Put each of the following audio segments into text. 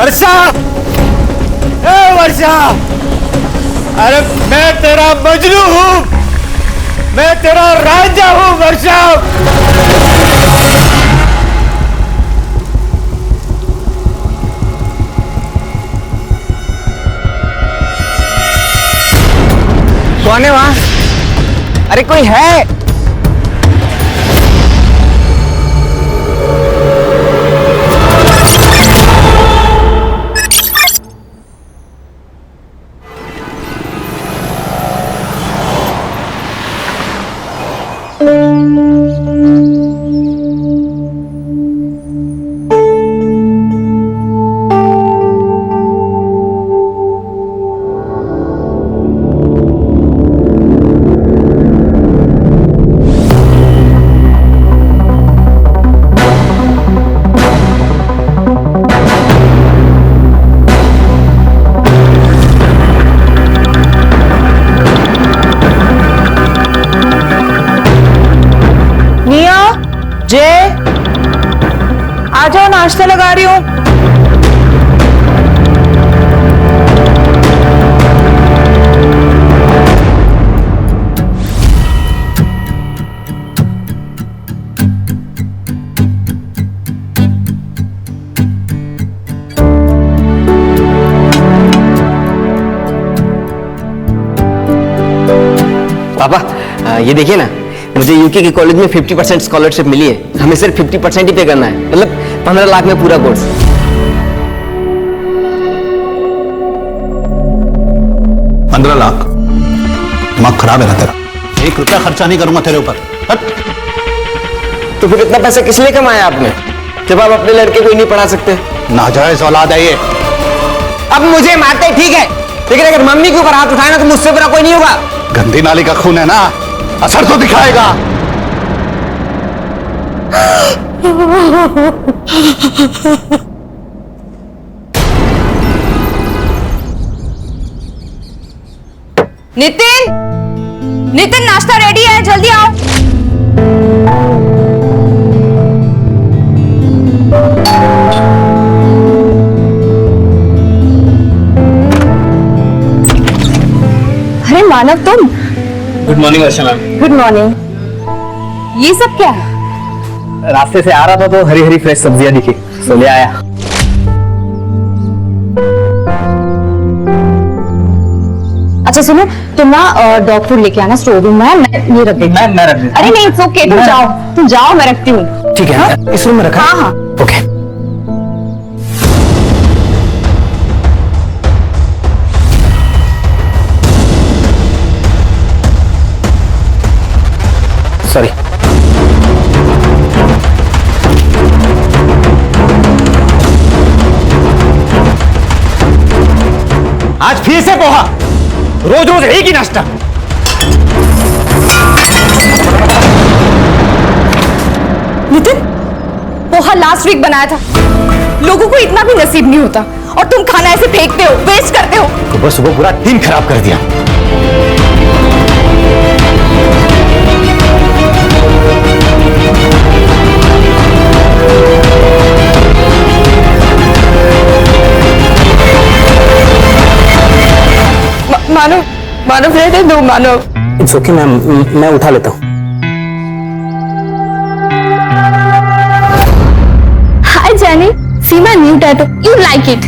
वर्षा, ए वर्षा, अरे मैं तेरा मजनू हूँ, मैं तेरा राजा हूँ वर्षा। कौन है वहां? अरे कोई है? आ जाओ, नाश्ता लगा रही हूँ। पापा ये देखिए ना, मुझे यूके के कॉलेज में 50% स्कॉलरशिप मिली है। हमें सिर्फ 50% ही पे करना है, मतलब 15 लाख में पूरा कोर्स। 15 लाख? दिमाग खराब है ना तेरा? 1 रुपया खर्चा नहीं करूंगा तेरे ऊपर। तो फिर इतना पैसा किस लिए कमाया आपने, जब आप अपने लड़के को ही नहीं पढ़ा सकते? नाजायज औलाद है ये। अब मुझे मारते ठीक है, लेकिन अगर मम्मी के ऊपर हाथ उठाए ना तो मुझसे बुरा कोई नहीं होगा। गंदी नाली का खून है ना, असर तो दिखाएगा। नितिन, नितिन नाश्ता रेडी है, जल्दी आओ। अरे मानव, तुम? गुड मॉर्निंग वर्षा मैम। Good morning. ये सब क्या है? रास्ते से आ रहा था तो हरी हरी फ्रेश सब्जियां दिखी, सो ले आया। अच्छा सुनो, तुम ना डॉग फूड लेके आना स्टोर रूम में, मैं ये रख देती हूँ। मैं रख देता हूँ। अरे नहीं, इट्स ओके, तुम जाओ, मैं रखती हूँ। ठीक है, इस रूम में रखा? हाँ हाँ। ओके। सॉरी। आज फिर से पोहा, रोज रोज एक ही नाश्ता। नितिन, पोहा लास्ट वीक बनाया था, लोगों को इतना भी नसीब नहीं होता, और तुम खाना ऐसे फेंकते हो, वेस्ट करते हो। सुबह सुबह पूरा दिन खराब कर दिया। मानव, मानव रहने दो, मानव। इट्स ओके मैम, मैं उठा लेता हूँ। Hi Jenny, see my new tattoo, you like it?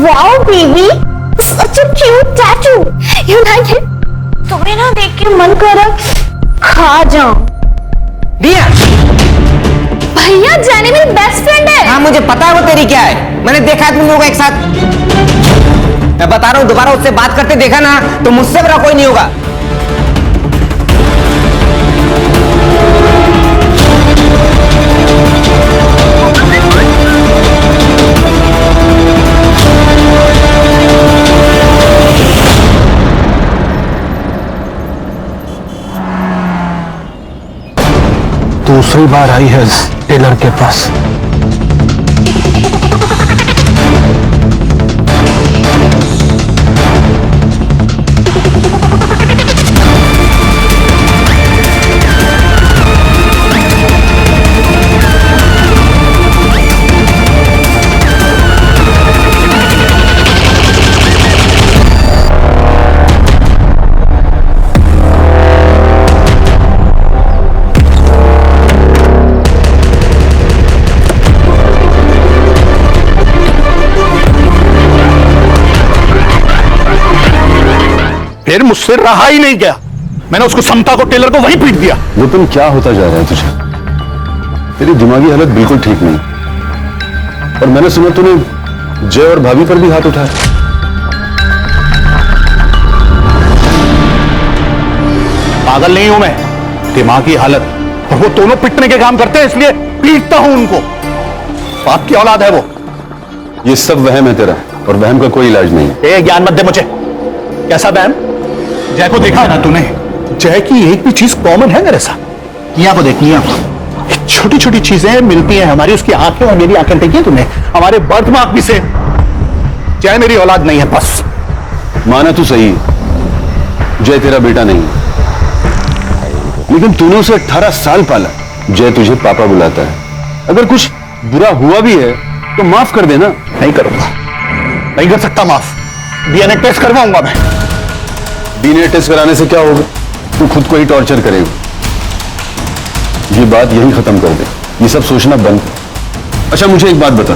Wow baby, such a cute tattoo. You like it? तुम्हें ना देख के मन कर रहा खा जाऊं। दिया भैया, जैनी मेरी बेस्ट फ्रेंड है। हाँ मुझे पता है वो तेरी क्या है, मैंने देखा है तुम लोगों को एक साथ। मैं बता रहा हूँ, दोबारा उससे बात करते देखा ना तो मुझसे बुरा कोई नहीं होगा। दूसरी बार आई है टेलर के पास। फिर मुझसे रहा ही नहीं गया, मैंने उसको समता को, टेलर को वहीं पीट दिया। विपिन, क्या होता जा रहा है तुझे? तेरी दिमागी हालत बिल्कुल ठीक नहीं। और मैंने सुना तूने जय और भाभी पर भी हाथ उठाया। पागल नहीं हूं मैं, दिमागी हालत। और वो दोनों पिटने के काम करते हैं, इसलिए पीटता हूं उनको। बाप की औलाद है वो। ये सब वहम है तेरा, और वहम का कोई इलाज नहीं। ए, ज्ञान मत दे मुझे। कैसा वहम? जय को देखा है ना तूने? जय की एक भी चीज कॉमन है मेरे साथ। किया को देख लिया, छोटी छोटी चीजें मिलती हैं हमारी, उसकी आंखें और मेरी आंखें देखी है तूने? हमारे बर्थ मार्क भी से। जय मेरी औलाद नहीं है, बस। माना तू सही, जय तेरा बेटा नहीं है, लेकिन तूने उसे 18 साल पाला। जय तुझे पापा बुलाता है। अगर कुछ बुरा हुआ भी है तो माफ कर देना। नहीं करूंगा, नहीं कर सकता माफ। डीएनए टेस्ट करवाऊंगा मैं। डीएनए टेस्ट कराने से क्या होगा? तू खुद को ही टॉर्चर करेगा। ये बात यही खत्म कर दे, ये सब सोचना बंद कर। अच्छा मुझे एक बात बता,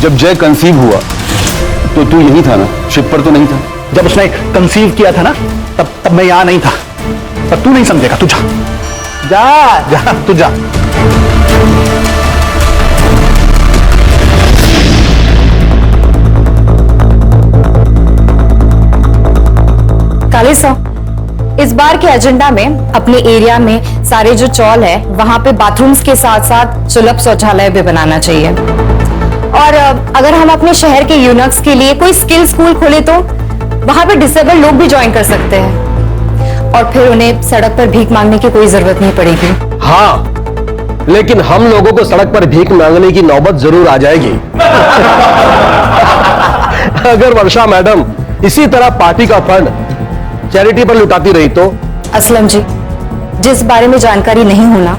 जब जय कंसीव हुआ तो तू यही था ना? शिप पर तो नहीं था? जब उसने कंसीव किया था ना, तब मैं यहां नहीं था। पर तू नहीं समझेगा, तू जा जा जा, तू जा। काले साहब, इस बार के एजेंडा में अपने एरिया में सारे जो चौल है वहां पे बाथरूम्स के साथ साथ सुलभ शौचालय भी बनाना चाहिए। और अगर हम अपने शहर के यूनक्स के लिए कोई स्किल स्कूल खोले तो वहां पे डिसेबल लोग भी ज्वाइन कर सकते हैं, और फिर उन्हें सड़क पर भीख मांगने की कोई जरूरत नहीं पड़ेगी। हाँ, लेकिन हम लोगों को सड़क पर भीख मांगने की नौबत जरूर आ जाएगी। अगर वर्षा मैडम इसी तरह पार्टी का फंड चैरिटी पर लुटाती रही तो? असलम जी, जिस बारे में जानकारी नहीं होना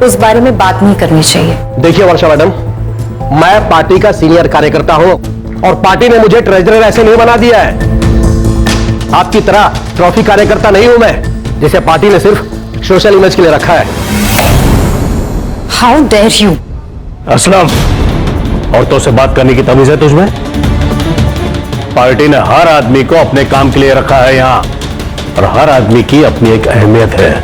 उस बारे में बात नहीं करनी चाहिए। देखिए वर्षा मैडम, मैं पार्टी का सीनियर कार्यकर्ता हूं और पार्टी ने मुझे ट्रेजरर ऐसे नहीं बना दिया है। आपकी तरह ट्रॉफी कार्यकर्ता नहीं हूं मैं, जिसे पार्टी ने सिर्फ सोशल इमेज के लिए रखा है। How dare you! असलम, औरतों से बात करने की तमीज है तुझमें? पार्टी ने हर आदमी को अपने काम के लिए रखा है यहां, और हर आदमी की अपनी एक अहमियत है।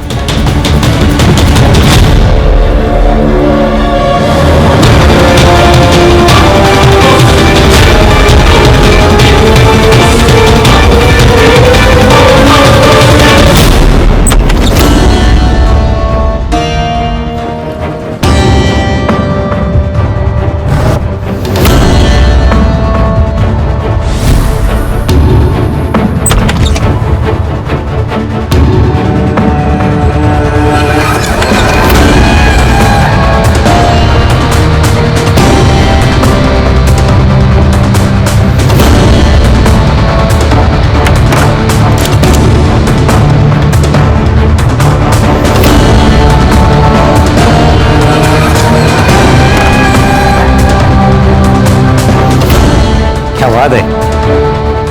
क्या बात है,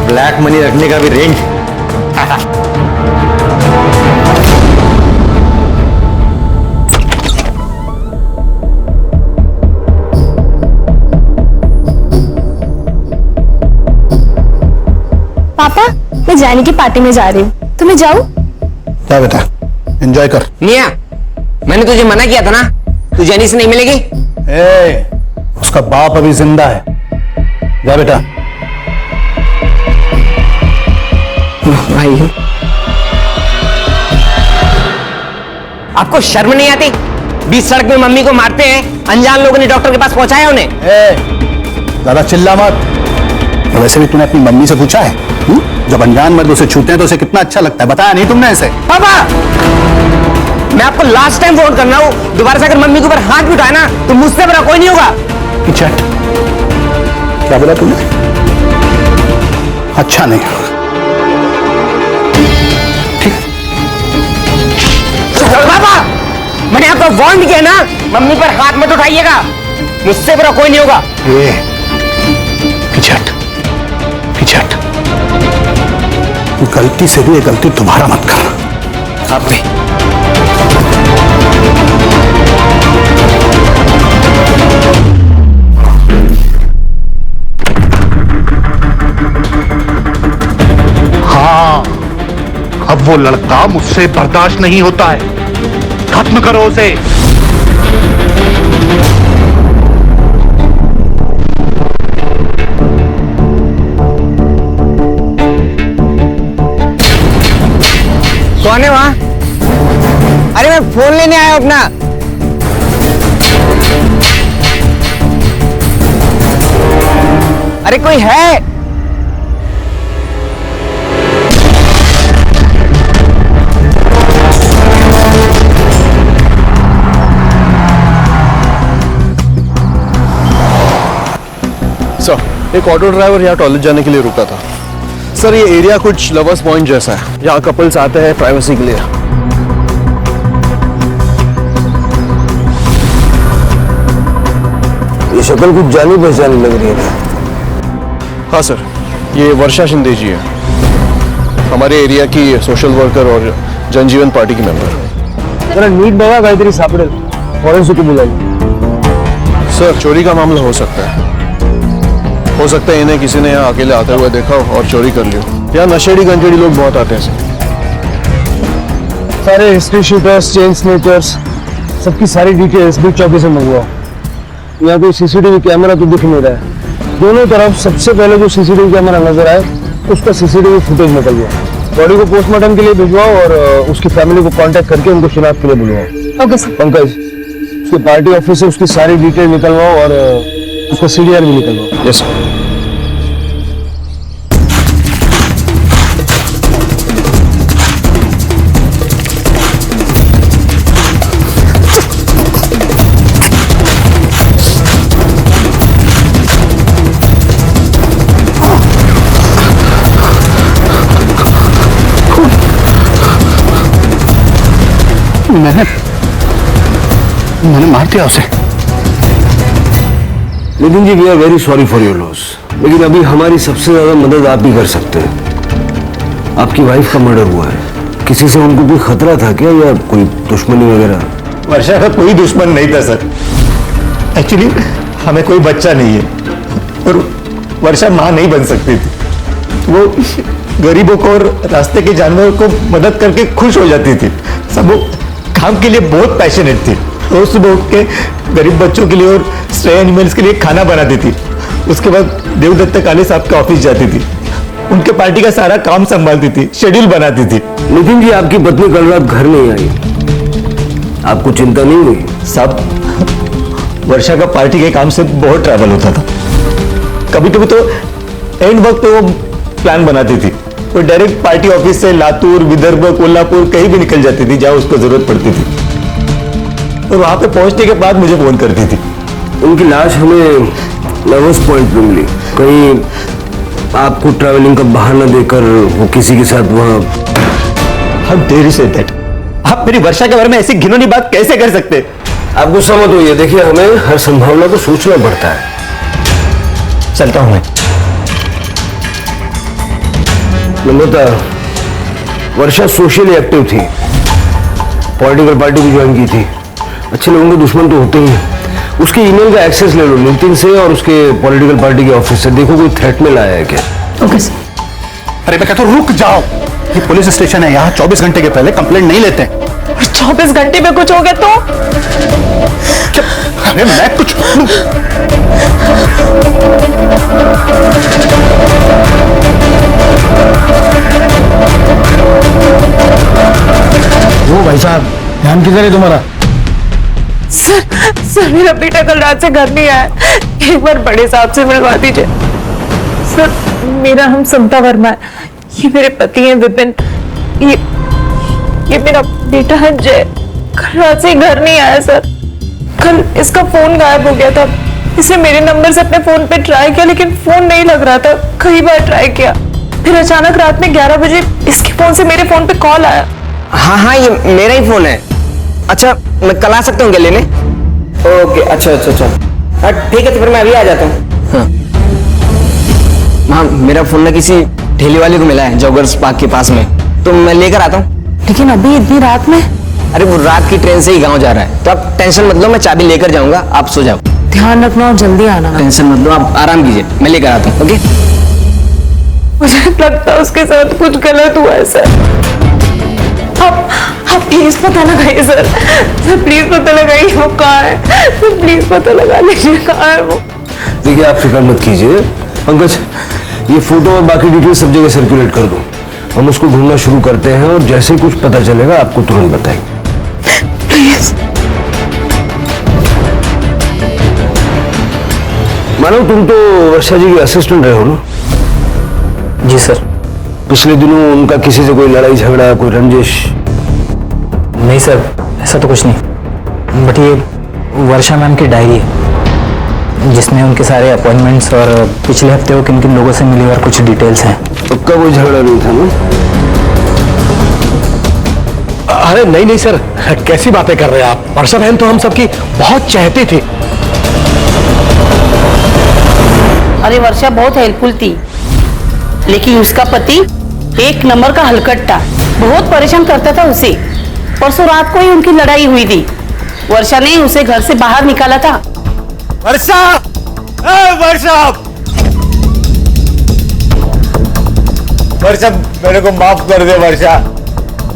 ब्लैक मनी रखने का भी रेंज। पापा, मैं जानी की पार्टी में जा रही हूँ, तुम्हें जाऊँ? जा बेटा, एंजॉय कर। मिया, मैंने तुझे मना किया था ना, तू जैनी से नहीं मिलेगी। ए, उसका बाप अभी जिंदा है। जा बेटा। भाई, आपको शर्म नहीं आती? बीच सड़क में मम्मी को मारते हैं, अनजान लोगों ने डॉक्टर के पास पहुंचाया उन्हें। ज्यादा चिल्ला मत। और वैसे भी तूने अपनी मम्मी से पूछा है? जब अनजान मर्द उसे छूते हैं तो उसे कितना अच्छा लगता है, बताया नहीं तुमने ऐसे? पापा, मैं आपको लास्ट टाइम फोन करना हूं, दोबारा से अगर मम्मी के ऊपर हाथ भी उठाए ना तो मुझसे बड़ा कोई नहीं होगा। चैट, क्या बोला तूने? अच्छा नहीं होगा। पापा, मैंने आपको वार्न किया ना, मम्मी पर हाथ मत उठाइएगा, मुझसे बड़ा कोई नहीं होगा। पीछे हट, पीछे हट। गलती से भी ये गलती तुम्हारा मत कर। आप भी। हाँ, वो लड़का मुझसे बर्दाश्त नहीं होता है, खत्म करो उसे। कौन है वहां? अरे मैं फोन लेने आया हूं अपना। अरे कोई है? सर, एक ऑटो ड्राइवर यहाँ टॉयलेट जाने के लिए रुका था। सर, ये एरिया कुछ लवर्स पॉइंट जैसा है, यहाँ कपल्स आते हैं प्राइवेसी के लिए। ये शक्ल कुछ जानी पहचानी लग रही है। हाँ सर, ये वर्षा शिंदे जी है, हमारे एरिया की सोशल वर्कर और जनजीवन पार्टी की मेंबर। जरा नीट बघा काहीतरी सापडेल, फॉरेंसिक बुलाइए। सर, चोरी का मामला हो सकता है। हो सकता है इन्हें किसी ने यहाँ अकेले आते हुए देखा हो और चोरी कर लियो। यहाँ नशेड़ी गंजेड़ी लोग बहुत आते हैं सर। सारे हिस्ट्री शूटर्स, चेन स्नेचर्स, सबकी सारी डिटेल्स भी चौकी से मंगवाओ। यहाँ कोई सीसीटीवी कैमरा तो दिख नहीं रहा है। दोनों तरफ सबसे पहले जो सीसीटीवी कैमरा नजर आए उसका सीसीटीवी फुटेज निकलवाओ। बॉडी को पोस्टमार्टम के लिए भिजवाओ और उसकी फैमिली को कांटेक्ट करके उनको शिनाख्त के लिए बुलवाओ। Okay sir. पंकज, उसके पार्टी ऑफिस से उसकी सारी डिटेल निकलवाओ और उसका सीडीआर भी निकलवाओ। Yes sir. मैंने मार दिया उसे। Nitin ji, we are very sorry for your loss, लेकिन अभी हमारी सबसे ज्यादा मदद आप ही कर सकते हैं। आपकी वाइफ का मर्डर हुआ है, किसी से उनको कोई खतरा था क्या, या कोई दुश्मनी वगैरह? वर्षा का कोई दुश्मन नहीं था सर। एक्चुअली हमें कोई बच्चा नहीं है और वर्षा माँ नहीं बन सकती थी। वो गरीबों को और रास्ते के जानवरों को मदद करके खुश हो जाती थी। सब वो काम के लिए बहुत पैशनेट थी। रोज सुबह उठ के गरीब बच्चों के लिए और स्ट्रे एनिमल्स के लिए खाना बनाती थी। उसके बाद देवदत्ता काले साहब के ऑफिस जाती थी, उनके पार्टी का सारा काम संभालती थी, शेड्यूल बनाती थी। नितिन जी, आपकी पत्नी कल रात घर नहीं आई, आपको चिंता नहीं हुई? साहब, वर्षा का पार्टी के काम से बहुत ट्रैवल होता था। कभी कभी तो एंड वक्त पे वो प्लान बनाती थी। वो डायरेक्ट पार्टी ऑफिस से लातूर, विदर्भ, कोल्हापुर कहीं भी निकल जाती थी जहां उसको जरूरत पड़ती थी, और वहां पे पहुंचने के बाद मुझे फोन करती थी। उनकी लाश हमें लवर्स पॉइंट पे मिली। कहीं आपको ट्रैवलिंग का बहाना देकर वो किसी के साथ वहां? How dare you say that? आप मेरी वर्षा के बारे में ऐसी घिनौनी बात कैसे कर सकते? आप गुस्सा मत होइए, देखिए हमें हर संभावना को सोचना पड़ता है। चलता हूं मैं। नम्रता, वर्षा सोशली एक्टिव थी, पॉलिटिकल पार्टी भी ज्वाइन की थी। अच्छे लोगों के दुश्मन तो होते ही हैं। उसके ईमेल का एक्सेस ले लो नितिन से और उसके पॉलिटिकल पार्टी के ऑफिस से, देखो कोई थ्रेट में लाया है क्या। Okay sir. अरे मैं कहता हूं रुक जाओ, ये पुलिस स्टेशन है, यहाँ 24 घंटे के पहले कंप्लेंट नहीं लेते। 24 घंटे में कुछ हो गया तो? अरे मैं कुछ वो भाई साहब, ध्यान किधर है तुम्हारा? सर मेरा बेटा कल रात से घर नहीं आया, एक बार बड़े साहब से मिलवा दीजिए। सर, मेरा नाम समता वर्मा है, ये मेरे पति हैं विपिन, ये मेरा बेटा है जय। कल रात से घर नहीं आया सर। कल इसका फोन गायब हो गया था। इसने मेरे नंबर से अपने फोन पे ट्राई किया लेकिन फोन नहीं लग रहा था, कई बार ट्राई किया। फिर अचानक रात में 11 बजे इसके फोन से मेरे फोन पे कॉल आया। हाँ, ये मेरा ही फोन है। अच्छा, मैं कल आ सकता हूँ क्या लेने? ओके, अच्छा। हाँ ठीक है, तो फिर मैं अभी आ जाता हूँ। हाँ, मेरा फोन ना किसी ठेले वाले को मिला है जॉगर्स पार्क के पास में, तो मैं लेकर आता हूँ। लेकिन अभी इतनी रात में? अरे वो रात की ट्रेन से ही गांव जा रहा है, तो आप टेंशन मत लो, मैं चाबी लेकर जाऊंगा, आप सो जाओ। ध्यान रखना और जल्दी आना। टेंशन मत लो, आप आराम कीजिए, मैं लेकर आता हूँ। ओके? मुझे लगता है उसके साथ कुछ गलत हुआ है सर। आप प्लीज पता लगाइए सर, प्लीज पता लगाइए वो कहाँ है, प्लीज पता लगा लीजिए कहाँ है वो। देखिए आप फिक्र मत कीजिए पंकज, ये फोटो और बाकी डिटेल सब जगह सर्कुलेट कर दो। हम उसको ढूंढना शुरू करते हैं और जैसे ही कुछ पता चलेगा आपको तुरंत बताएंगे। प्लीज। मानो तुम तो वर्षा जी के असिस्टेंट रहे हो ना? जी सर। पिछले दिनों उनका किसी से कोई लड़ाई झगड़ा, कोई रंजिश? नहीं सर, ऐसा तो कुछ नहीं, बट ये वर्षा मैम की डायरी है जिसमें उनके सारे अपॉइंटमेंट्स और पिछले हफ्ते वो किन किन लोगों से मिली और कुछ डिटेल्स हैं। पक्का कोई झगड़ा नहीं था ना? अरे नहीं नहीं सर, कैसी बातें कर रहे हैं आप? वर्षा बहन तो हम सबकी बहुत चाहती थी। अरे वर्षा बहुत हेल्पफुल थी, लेकिन उसका पति एक नंबर का हलकट्टा, बहुत परेशान करता था उसे। परसों रात को ही उनकी लड़ाई हुई थी, वर्षा ने उसे घर से बाहर निकाला था। वर्षा, वर्षा, वर्षा मेरे को माफ कर दे वर्षा,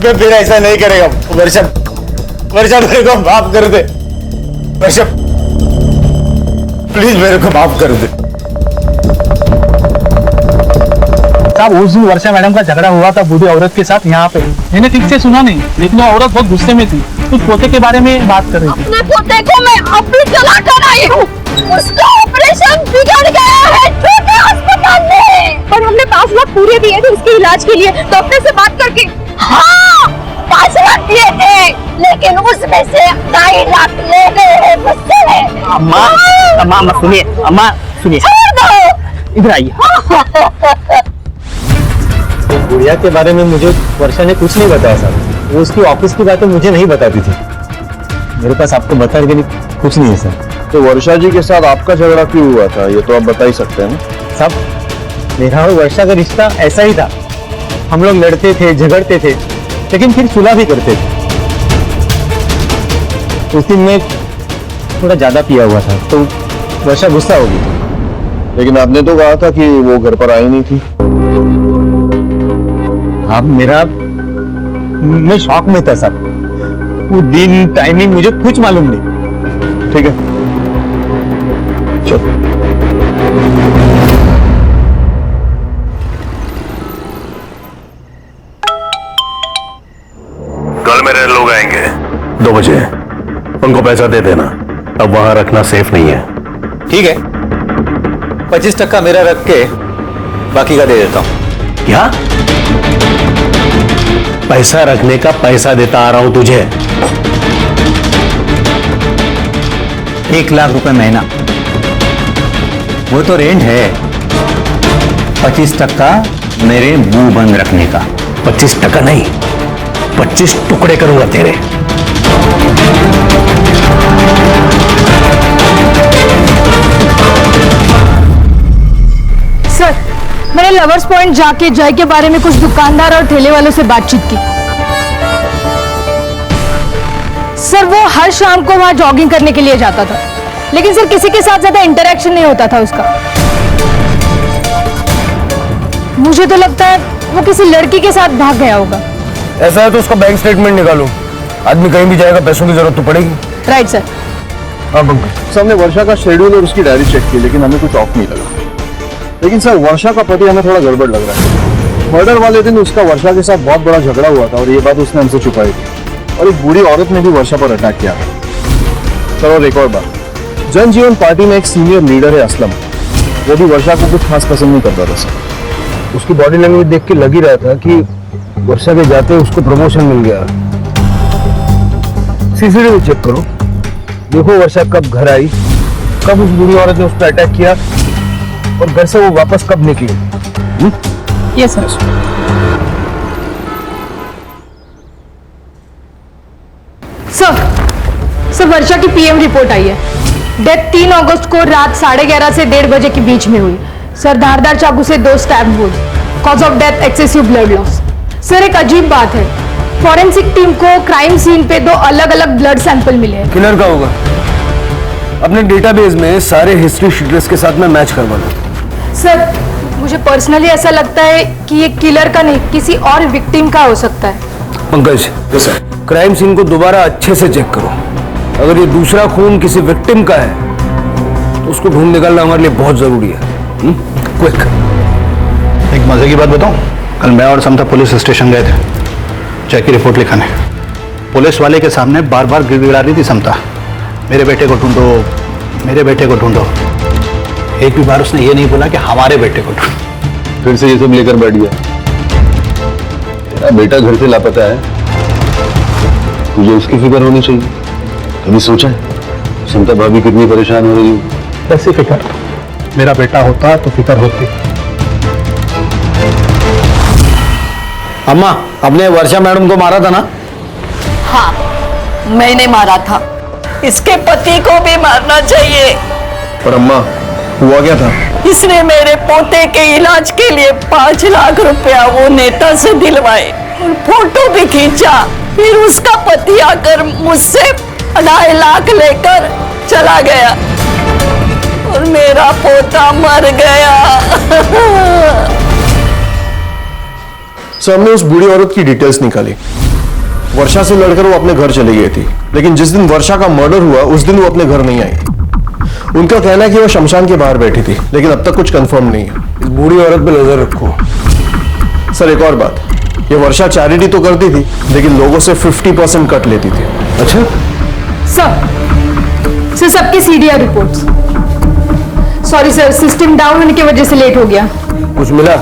मैं फिर ऐसा नहीं करेगा। वर्षा, वर्षा मेरे को माफ कर दे वर्षा, प्लीज मेरे को माफ कर दे। साहब उस दिन वर्षा मैडम का झगड़ा हुआ था बूढ़ी औरत के साथ यहाँ पे, मैंने ठीक से सुना नहीं, लेकिन वो औरत बहुत गुस्से में थी, कुछ पोते के बारे में बात कर रही थी। अपने पोते को मैं अपनी जला कर आई हूँ, उसका ऑपरेशन बिगड़ गया है छोटे अस्पताल में, पर हमने 5 लाख पूरे दिए थे उसके इलाज के लिए डॉक्टर से बात करके। हाँ 5 लाख दिए थे, लेकिन उसमें से 2.5 लाख ले गए हैं मुझसे। अम्मा, अम्मा सुनिए, अम्मा सुनिए, इधर आइए। गुड़िया के बारे में मुझे वर्षा ने कुछ नहीं बताया सर, वो उसकी ऑफिस की बातें मुझे नहीं बताती थी। मेरे पास आपको बताने के लिए कुछ नहीं है सर। तो वर्षा जी के साथ आपका झगड़ा क्यों हुआ था, ये तो आप बता ही सकते हैं ना? साहब मेरा और वर्षा का रिश्ता ऐसा ही था, हम लोग लड़ते थे, झगड़ते थे, लेकिन फिर सुलह भी करते थे। उस दिन मैं थोड़ा ज्यादा पिया हुआ था तो वर्षा गुस्सा हो गई। लेकिन आपने तो कहा था कि वो घर पर आई नहीं थी। अब मैं शॉक में था साहब, वो दिन टाइमिंग मुझे कुछ मालूम नहीं। ठीक है चलो। कल मेरे लोग आएंगे 2 बजे, उनको पैसा दे देना, अब वहां रखना सेफ नहीं है। ठीक है, 25% मेरा रख के बाकी का दे देता हूँ। क्या? पैसा रखने का पैसा देता आ रहा हूं तुझे। 1 लाख रुपए महीना, वो तो रेंट है। 25% मेरे मुंह बंद रखने का। 25% नहीं, 25 टुकड़े करूंगा तेरे। सर मैंने लवर्स पॉइंट जाके जय के बारे में कुछ दुकानदार और ठेले वालों से बातचीत की। सर वो हर शाम को वहां जॉगिंग करने के लिए जाता था, लेकिन सर किसी के साथ ज्यादा इंटरेक्शन नहीं होता था उसका। मुझे तो लगता है वो किसी लड़की के साथ भाग गया होगा। ऐसा है तो उसका बैंक स्टेटमेंट निकालो, आदमी कहीं भी जाएगा पैसों की जरूरत तो पड़ेगी। Right sir. हाँ पंकज, सर हमने वर्षा का शेड्यूल और उसकी डायरी चेक की, लेकिन हमें कुछ ऑफ नहीं लगा। लेकिन सर वर्षा का पति हमें थोड़ा गड़बड़ लग रहा है। मर्डर वाले दिन उसका वर्षा के साथ बहुत बड़ा झगड़ा हुआ था और ये बात उसने हमसे छुपाई थी, और एक बूढ़ी औरत ने भी वर्षा पर अटैक किया था। सर और एक और बात, जनजीवन पार्टी में एक सीनियर लीडर है असलम, वो भी वर्षा को कुछ खास पसंद नहीं करता था सर। उसकी बॉडी लैंग्वेज देख के लग ही रहा था कि वर्षा के जाते उसको प्रमोशन मिल गया। सीसीटीवी चेक करो, देखो वर्षा कब घर आई, कब उस बूढ़ी औरत ने उस पर अटैक किया और घर से वो वापस कब निकली। Yes sir. सर वर्षा की पीएम रिपोर्ट आई है। डेथ 3 अगस्त को रात 11:30 से 1:30 बजे के बीच में हुई। सर धारदार चाकू से 2 स्टैब हुए। Cause of death excessive blood loss. Sir एक अजीब बात है, फॉरेंसिक टीम को क्राइम सीन पे 2 अलग-अलग ब्लड सैंपल मिले हैं। किलर का होगा, अपने डेटाबेस में सारे हिस्ट्री शीटर्स के साथ में मैच करवा लो। सर मुझे पर्सनली ऐसा लगता है कि ये किलर का नहीं किसी और विक्टिम का हो सकता है। पंकज, क्राइम सीन को दोबारा अच्छे से चेक करो। अगर ये दूसरा खून किसी विक्टिम का है तो उसको ढूंढ निकालना हमारे लिए बहुत जरूरी है। क्विक। एक मजे की बात बताऊं, कल मैं और समता पुलिस स्टेशन गए थे जय की रिपोर्ट लिखाने। पुलिस वाले के सामने बार बार गिड़गिड़ा रही थी समता, मेरे बेटे को ढूंढो, मेरे बेटे को ढूंढो। एक भी बार उसने ये नहीं बोला कि हमारे बेटे को ढूंढो। फिर से ये सब लेकर बैठ गया। तेरा बेटा घर से लापता है, तुझे उसकी फिक्र होनी चाहिए। कभी सोचा है समता भाभी कितनी परेशान हो रही है? ऐसी फिक्र मेरा बेटा होता तो फिक्र होती। अम्मा, अपने वर्षा मैडम को मारा था ना? हाँ, मैंने मारा था। इसके पति को भी मारना चाहिए। पर अम्मा, हुआ क्या था? इसने मेरे पोते के इलाज के लिए 5 लाख रुपया वो नेता से दिलवाए और फोटो भी खींचा। फिर उसका पति आकर मुझसे 2.5 लाख लेकर चला गया और मेरा पोता मर गया। सर, हमने उस बूढ़ी औरत की डिटेल्स निकाली। वर्षा से लड़कर वो अपने घर चली गई थी, लेकिन जिस दिन वर्षा का मर्डर हुआ उस दिन वो अपने घर नहीं आई। उनका कहना है कि वो शमशान के बाहर बैठी थी, लेकिन अब तक कुछ कंफर्म नहीं है। इस बूढ़ी औरत पे नजर रखो। सर, एक और बात, ये वर्षा चैरिटी तो करती थी, लेकिन लोगों से 50% कट लेती थी। अच्छा सर सबकी CDR reports. Sorry sir, system down होने की वजह से लेट हो गया। कुछ मिला?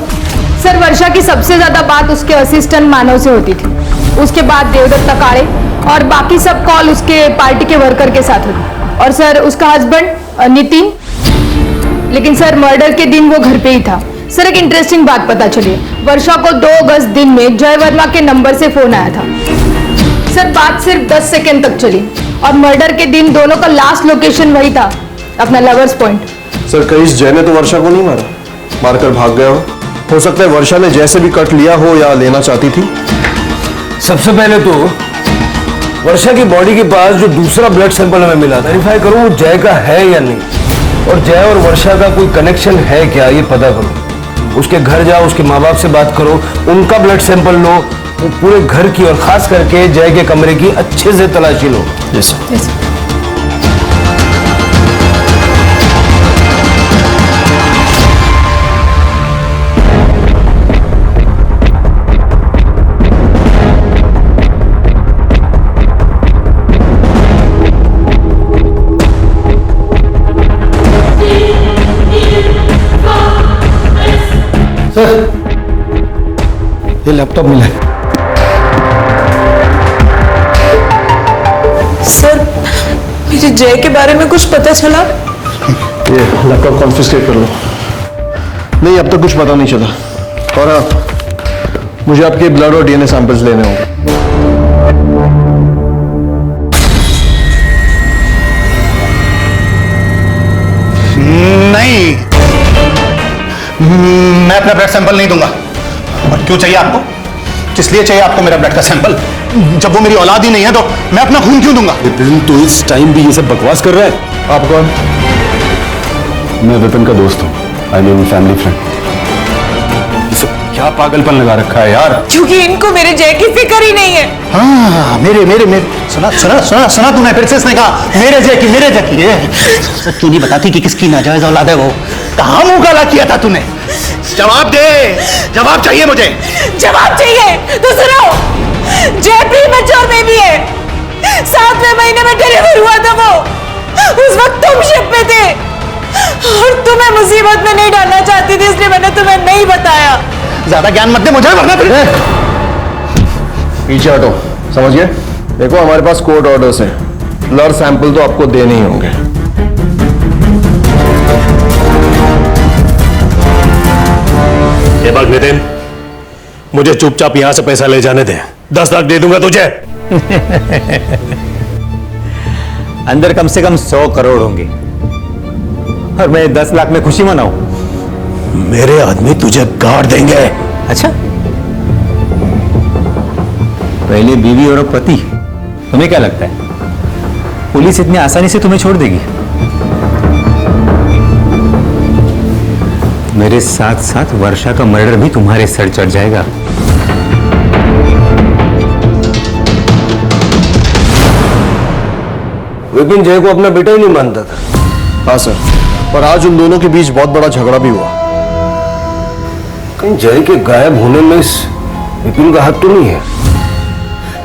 सर, वर्षा की सबसे ज्यादा बात उसके असिस्टेंट मानव से होती थी, उसके बाद देवदत्त तकाड़े और बाकी सब कॉल उसके पार्टी के वर्कर के साथ होती। और सर, उसका हस्बैंड नितिन, लेकिन सर मर्डर के दिन वो घर पे ही था। सर, एक इंटरेस्टिंग बात पता चली, वर्षा को 2 अगस्त दिन में जय वर्मा के नंबर से फोन आया था। सर, बात सिर्फ 10 सेकेंड तक चली और मर्डर के दिन दोनों का लास्ट लोकेशन वही था, अपना लवर्स पॉइंट। सर, कहीं जय ने तो वर्षा को नहीं मारा, मारकर भाग गया हो सकता है वर्षा ने जैसे भी कट लिया हो या लेना चाहती थी। सबसे पहले तो वर्षा की बॉडी के पास जो दूसरा ब्लड सैंपल हमें मिला, वेरीफाई करो वो जय का है या नहीं, और जय और वर्षा का कोई कनेक्शन है क्या ये पता करो। उसके घर जाओ, उसके माँ बाप से बात करो, उनका ब्लड सैंपल लो, वो पूरे घर की और खास करके जय के कमरे की अच्छे से तलाशी लो। जैसे ये लैपटॉप मिला है। सर, मुझे जय के बारे में कुछ पता चला? ये लैपटॉप कॉन्फिस्केट कर लो। नहीं, अब तक कुछ पता नहीं चला। और हाँ, मुझे आपके ब्लड और डीएनए सैंपल्स लेने होंगे। नहीं, मैं अपना ब्लड सैंपल नहीं दूंगा। और क्यों चाहिए आपको? किस लिए चाहिए आपको मेरा ब्लड का सैंपल? जब वो मेरी औलाद ही नहीं है तो मैं अपना खून क्यों दूंगा? विपिन, तो इस टाइम भी ये सब बकवास कर रहा है? आप कौन? मैं विपिन का दोस्त हूँ, आई मीन फैमिली फ्रेंड। ये सब क्या पागलपन लगा रखा है यार? क्योंकि इनको मेरे जय की फिक्र ही नहीं है। हाँ, मेरे मेरे मेरे सुना सुना सुना सुना तूने फिर से इसने कहा मेरे जय की, मेरे जय की। सच क्यों नहीं बताती कि किसकी नाजायज औलाद है वो? कहाँ मुंह काला किया था तूने? जवाब दे, जवाब चाहिए मुझे। जवाब चाहिए तो सुनो, जय प्रीमेच्योर बेबी है, 7वें महीने में डिलीवर हुआ था वो। उस वक्त तुम शिप में थे और तुम्हें मुसीबत में नहीं डालना चाहती थी, इसलिए मैंने तुम्हें नहीं बताया। ज्यादा ज्ञान मत दे मुझे, वरना फिर पीछे हटो, समझ गए? देखो, हमारे पास कोर्ट ऑर्डर्स हैं, ब्लड सैंपल तो आपको देने ही होंगे। ये बात नितिन, मुझे चुपचाप यहां से पैसा ले जाने दे। 10 लाख दे दूंगा तुझे। अंदर कम से कम 100 करोड़ होंगे और मैं 10 लाख में खुशी मनाऊं? मेरे आदमी तुझे गाड़ देंगे। अच्छा, पहले बीवी और अब पति, तुम्हें क्या लगता है पुलिस इतनी आसानी से तुम्हें छोड़ देगी? मेरे साथ साथ वर्षा का मर्डर भी तुम्हारे सर चढ़ जाएगा। विपिन जय को अपना बेटा ही नहीं मानता था। हाँ सर, पर आज उन दोनों के बीच बहुत बड़ा झगड़ा भी हुआ। कहीं जय के गायब होने में इस विपिन का हाथ तो नहीं है?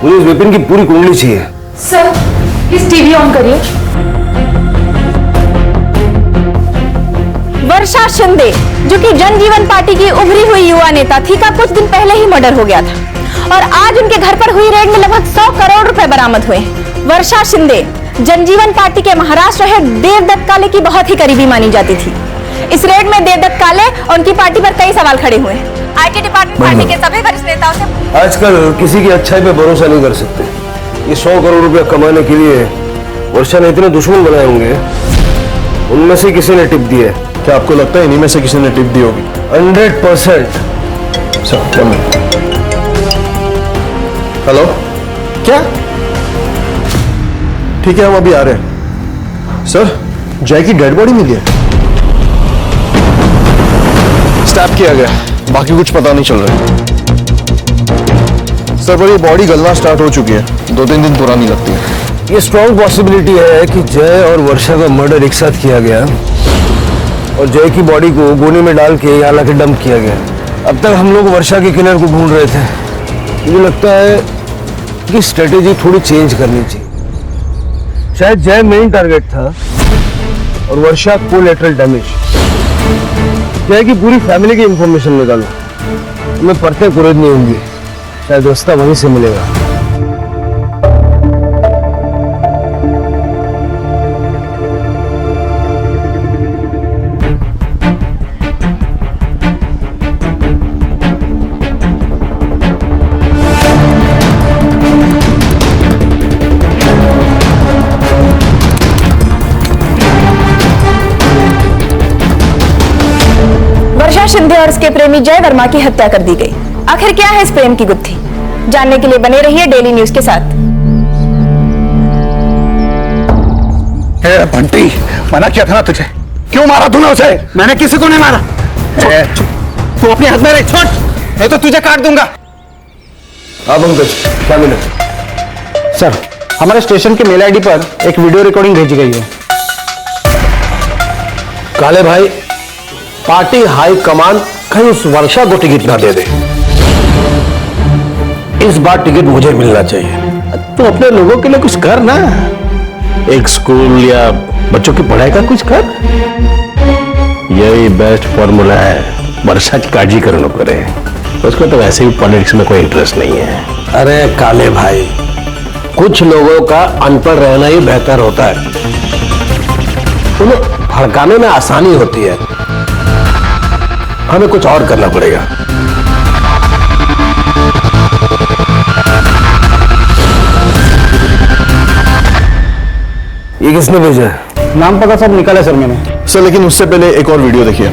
मुझे इस विपिन की पूरी कुंडली चाहिए। सर प्लीज टीवी ऑन करिए। वर्षा शिंदे, जो कि जनजीवन पार्टी की उभरी हुई युवा नेता थी, का कुछ दिन पहले ही मर्डर हो गया था और आज उनके घर पर हुई रेड में लगभग 100 करोड़ रुपए बरामद हुए। वर्षा शिंदे जनजीवन पार्टी के महाराष्ट्र हेड देवदत्त काले की बहुत ही करीबी मानी जाती थी। इस रेड में देवदत्त काले और उनकी पार्टी पर कई सवाल खड़े हुए। आईटी डिपार्टमेंट पार्टी के सभी वरिष्ठ नेताओं से आजकल किसी की अच्छाई पे भरोसा नहीं कर सकते। ये 100 करोड़ रुपया कमाने के लिए वर्षा ने इतने दुश्मन बनाए होंगे, उनमें से किसी ने टिप दी है। क्या आपको लगता है इन्हीं में से किसी ने टिप दी होगी? 100%। सर, हेलो, क्या? ठीक है, हम अभी आ रहे हैं। सर, जय की डेड बॉडी मिली है। स्टैप किया गया, बाकी कुछ पता नहीं चल रहा है। सर, पर ये बॉडी गलना स्टार्ट हो चुकी है, 2-3 दिन पुरानी लगती है। ये स्ट्रॉन्ग पॉसिबिलिटी है कि जय और वर्षा का मर्डर एक साथ किया गया और जय की बॉडी को गोनी में डाल के यहाँ लाके डंप किया गया। अब तक हम लोग वर्षा के किलर को ढूंढ रहे थे। मुझे लगता है कि स्ट्रेटेजी थोड़ी चेंज करनी चाहिए। शायद जय मेन टारगेट था और वर्षा कोलैटरल डैमेज। जय की पूरी फैमिली की इंफॉर्मेशन निकालो, हमें परतें कुरेदनी होंगी, शायद रास्ता वहीं से मिलेगा। वर्षा शिंदे और उसके प्रेमी जय वर्मा की हत्या कर दी गई। आखिर क्या है इस प्रेम की गुत्थी? जानने के लिए बने रहिए डेली न्यूज के साथ। बंटी, मना किया था ना तुझे, क्यों मारा तूने उसे? मैंने किसी को नहीं मारा। तू अपने हाथ में रख, छोड़, नहीं तो तुझे काट दूंगा। हाँ पंकज, क्या मिला? सर, हमारे स्टेशन के मेल आईडी पर एक वीडियो रिकॉर्डिंग भेजी गई है। काले भाई, पार्टी हाई कमान कहीं उस वर्षा को टिकट ना दे दे। इस बार टिकट मुझे मिलना चाहिए। तो अपने लोगों के लिए कुछ कर ना, एक स्कूल या बच्चों की पढ़ाई का कुछ कर। यही बेस्ट फॉर्मूला है वर्षा की काजी करने को करे। उसको तो वैसे भी पॉलिटिक्स में कोई इंटरेस्ट नहीं है। अरे काले भाई, कुछ लोगों का अनपढ़ रहना ही बेहतर होता है, उन्हें भड़काने में आसानी होती है। हमें कुछ और करना पड़ेगा। ये किसने भेजा है? नाम पता सब निकाला सर मैंने। सर, लेकिन उससे पहले एक और वीडियो देखिए।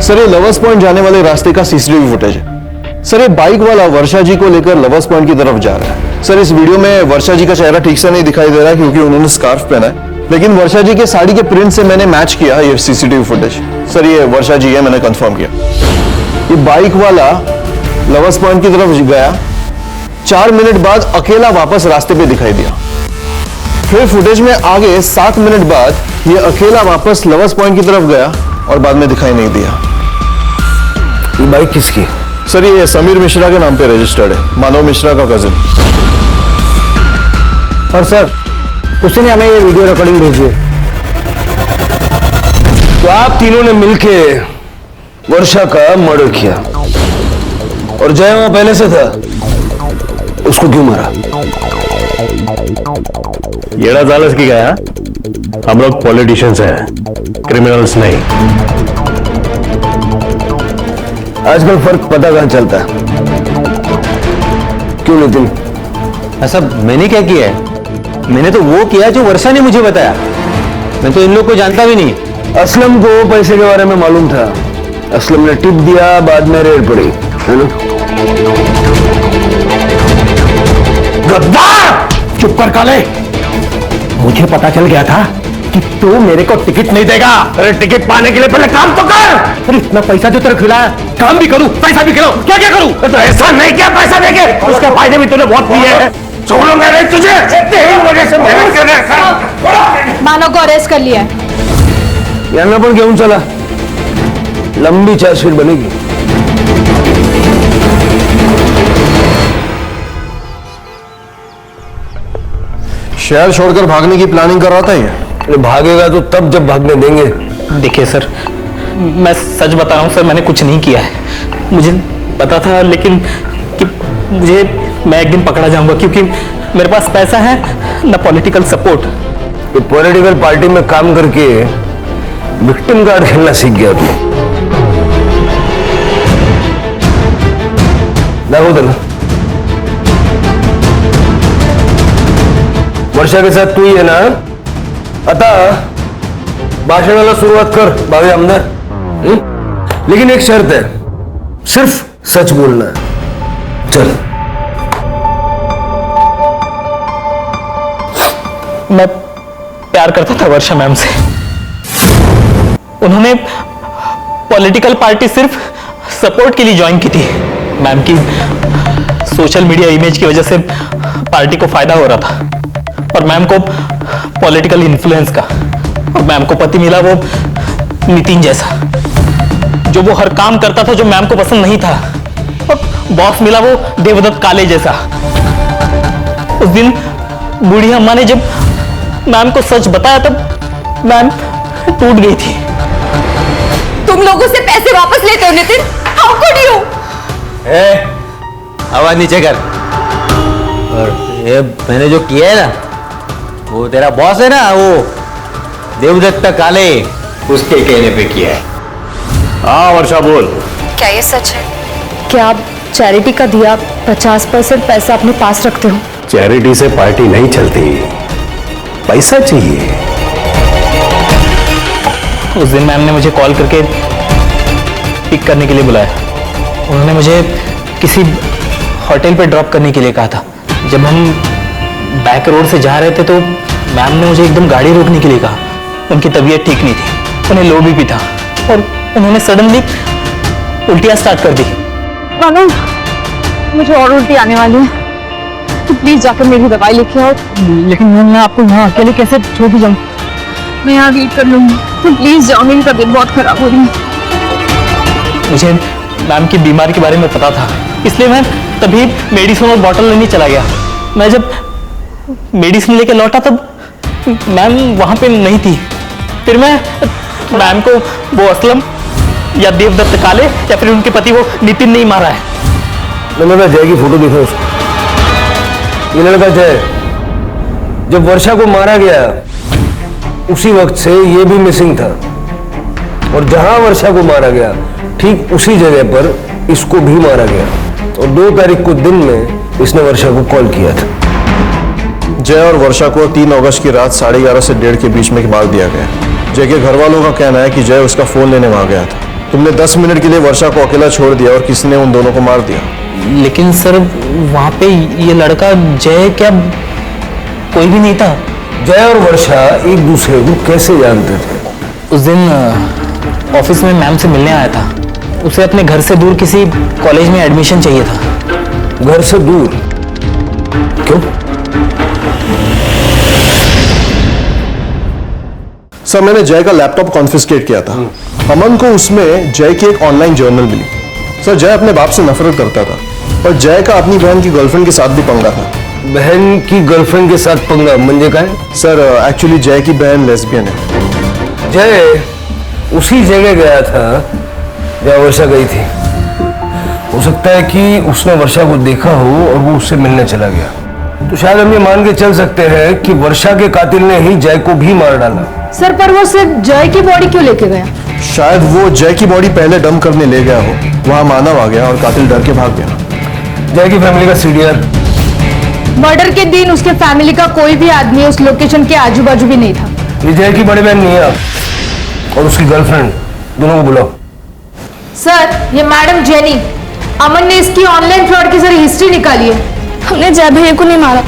सर, ये लवर्स पॉइंट जाने वाले रास्ते का सीसीटीवी फुटेज है। सर, ये बाइक वाला वर्षा जी को लेकर लवर्स पॉइंट की तरफ जा रहा है। सर, इस वीडियो में वर्षा जी का चेहरा ठीक से नहीं दिखाई दे रहा है क्योंकि उन्होंने स्कार्फ पहना है, लेकिन वर्षा जी के साड़ी के प्रिंट से मैंने मैच किया ये सीसीटीवी फुटेज। सर, ये वर्षा जी है, मैंने कंफर्म किया। ये बाइक वाला लवर्स पॉइंट की तरफ गया, 4 मिनट बाद अकेला वापस रास्ते पे दिखाई दिया। फिर फुटेज में आगे 7 मिनट बाद ये अकेला वापस लवर्स पॉइंट की तरफ गया और बाद में दिखाई नहीं दिया। ये बाइक किसकी? सर, ये समीर मिश्रा के नाम पे रजिस्टर्ड है, मानव मिश्रा का कजिन। और सर, उसी ने हमें ये वीडियो रिकॉर्डिंग भेजी है। तो आप तीनों ने मिलके वर्षा का मर्डर किया और जय वहां पहले से था, उसको क्यों मारा? येड़ा जालस की गया, हम लोग पॉलिटिशियंस हैं, क्रिमिनल्स नहीं। आजकल फर्क पता कहां चलता है? क्यों नितिन? ऐसा मैंने क्या किया है? मैंने तो वो किया जो वर्षा ने मुझे बताया। मैं तो इन लोग को जानता भी नहीं। असलम को पैसे के बारे में मालूम था, असलम ने टिप दिया, बाद में रेड पड़ी, है ना? गद्दार! चुप कर काले, मुझे पता चल गया था कि तू मेरे को टिकट नहीं देगा। अरे टिकट पाने के लिए पहले काम तो कर। अरे इतना पैसा जो तेरे खिलाया, काम भी करूं, पैसा भी खिलाऊं, क्या क्या करूं? तो ऐसा नहीं क्या पैसा देके उसके फायदे भी तूने बहुत किए हैं। छोड़ो मैंने तुझे, तेरी वजह से मेहनत कर रहा था। मानव को अरेस्ट कर लिया है। यहाँ पर क्यों चला? लंबी चार्जशीट बनेगी। शहर छोड़कर भागने की प्लानिंग कर रहा था ये। अरे भागेगा तो तब जब भागने देंगे। देखिए सर, मैं सच बता रहा हूँ सर, मैंने कुछ नहीं किया है। मुझे पता था लेकिन कि मैं एक दिन पकड़ा जाऊंगा, क्योंकि मेरे पास पैसा है ना पॉलिटिकल सपोर्ट। तो पॉलिटिकल पार्टी में काम करके विक्टिम कार्ड खेलना सीख गया तू। देखो देना, वर्षा के साथ तू ही है ना? अतः भाषण वाला शुरुआत कर, भाभी अंदर। लेकिन एक शर्त है, सिर्फ सच बोलना है। चल। मैं प्यार करता था वर्षा मैम से। उन्होंने पॉलिटिकल पार्टी सिर्फ सपोर्ट के लिए ज्वाइन की थी। मैम की सोशल मीडिया इमेज की वजह से पार्टी को फायदा हो रहा था, और मैम को पॉलिटिकल इन्फ्लुएंस का। और मैम को पति मिला वो नितिन जैसा, जो वो हर काम करता था जो मैम को पसंद नहीं था। और बॉस मिला वो देवदत्त काले जैसा। उस दिन बूढ़ी अम्मा ने जब मैम को सच बताया तब मैम टूट गई थी। तुम लोगों से पैसे वापस लेते हो नितिन? How could you? आवाज नीचे कर। और ये मैंने जो किया है ना, वो तेरा बॉस है ना, वो देवदत्त काले, उसके कहने पे किया है। हाँ वर्षा बोल। क्या ये सच है? क्या आप चैरिटी का दिया 50% पैसा अपने पास रखते हो? चैरिटी से पार्टी नहीं चलती, पैसा चाहिए। उस दिन मैम ने मुझे कॉल करके पिक करने के लिए बुलाया। उन्होंने मुझे किसी होटल पे ड्रॉप करने के लिए कहा था। जब हम बैक रोड से जा रहे थे तो मैम ने मुझे एकदम गाड़ी रोकने के लिए कहा। उनकी तबीयत ठीक नहीं थी, उन्हें लो बीपी था, और उन्होंने सडनली उल्टियां स्टार्ट कर दी। मानो मुझे और उल्टी आने वाली है, तो प्लीज जाकर मेरी दवाई लेके आओ। लेकिन मैं आपको यहाँ अकेले कैसे छोड़ के जाऊँ? मैं यहाँ वेट कर लूंगी, तो प्लीज जाओ, मेरी तबीयत बहुत खराब हो रही है। मुझे मैम की बीमारी के बारे में पता था, इसलिए मैं तभी मेडिसिन और बॉटल लेने चला गया। मैं जब मेडिसिन लेके लौटा तब मैम वहां पे नहीं थी। फिर मैं मैम को वो असलम या देवदत्त काले या फिर उनके पति वो नितिन ने ही मारा है। मैंने कहा जय की फोटो दिखा उसको। ये लड़का जय, जब वर्षा को मारा गया उसी वक्त से ये भी मिसिंग था, और जहां वर्षा को मारा गया ठीक उसी जगह पर इसको भी मारा गया। और 2 तारीख को दिन में इसने वर्षा को कॉल किया था। जय और वर्षा को 3 अगस्त की रात 11:30 से 1:30 के बीच में मार दिया गया। जय के घर वालों का कहना है कि जय उसका फोन लेने वहां गया था। तुमने 10 मिनट के लिए वर्षा को अकेला छोड़ दिया और किसी ने उन दोनों को मार दिया। लेकिन सर वहां पे ये लड़का जय क्या कोई भी नहीं था? जय और वर्षा एक दूसरे को कैसे जानते थे? उस दिन ऑफिस में मैम से मिलने आया था। उसे अपने घर से दूर किसी कॉलेज में एडमिशन चाहिए था। घर से दूर क्यों? सर मैंने जय का लैपटॉप कॉन्फिस्केट किया था। अमन को उसमें जय की एक ऑनलाइन जर्नल मिली। सर जय अपने बाप से नफरत करता था, और जय का अपनी बहन की गर्लफ्रेंड के साथ भी पंगा था। बहन की गर्लफ्रेंड के साथ पंगा म्हणजे काय? सर एक्चुअली जय की बहन लेस्बियन है। जय उसी जगह गया था जहाँ वर्षा गई थी। हो सकता है कि उसने वर्षा को देखा हो और वो उससे मिलने चला गया। तो शायद हम ये मान के चल सकते हैं कि वर्षा के कातिल ने ही जय को भी मार डाला। सर पर वो सिर्फ जय की बॉडी क्यों लेके गया? शायद वो जय की बॉडी पहले डंप करने ले गया हो, वहां मानव आ गया और कातिल डर के भाग गया। जय की फैमिली का सीडीआर। मर्डर के दिन उसके फैमिली का कोई भी आदमी उस लोकेशन के आजू बाजू भी नहीं था। ये जय की बड़ी बहन नहीं है और उसकी गर्लफ्रेंड, दोनों को बुलाओ। सर ये मैडम जेनी, अमन ने इसकी ऑनलाइन फ्रॉड की सारी हिस्ट्री निकाली है। हमने जय भैया को नहीं मारा।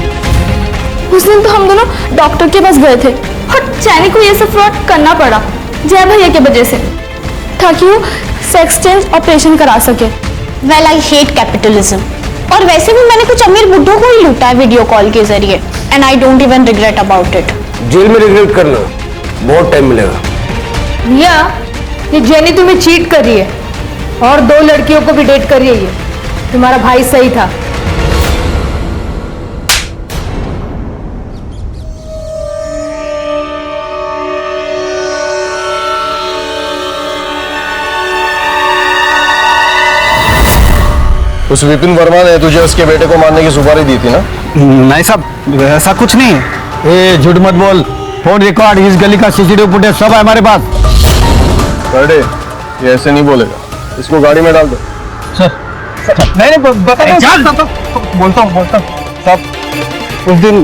उस दिन तो हम दोनों डॉक्टर के पास गए थे, और चैनी को ये सब फ्रॉड करना पड़ा जय भैया की वजह से, ताकि वो सेक्स चेंज ऑपरेशन करा सके। Well I hate capitalism. और वैसे भी मैंने कुछ अमीर बुड्ढों को ही लूटा है वीडियो कॉल के जरिए, and I don't even regret about it. Jail में रिग्रेट करना बहुत टाइम मिलेगा। भैया, ये जेनी तुम्हें चीट कर रही है और 2 लड़कियों को भी डेट कर रही है। तुम्हारा भाई सही था। उस विपिन वर्मा ने तुझे उसके बेटे को मारने की सुपारी दी थी ना? नहीं साहब, ऐसा कुछ नहीं है। ए, झूठ मत बोल। फोन रिकॉर्ड, इस गली का सीसीटीवी फुटेज सब है हमारे पास। बर्डे, ये ऐसे नहीं बोलेगा, इसको गाड़ी में डाल दो। नहीं बोलता हूँ साहब, उस दिन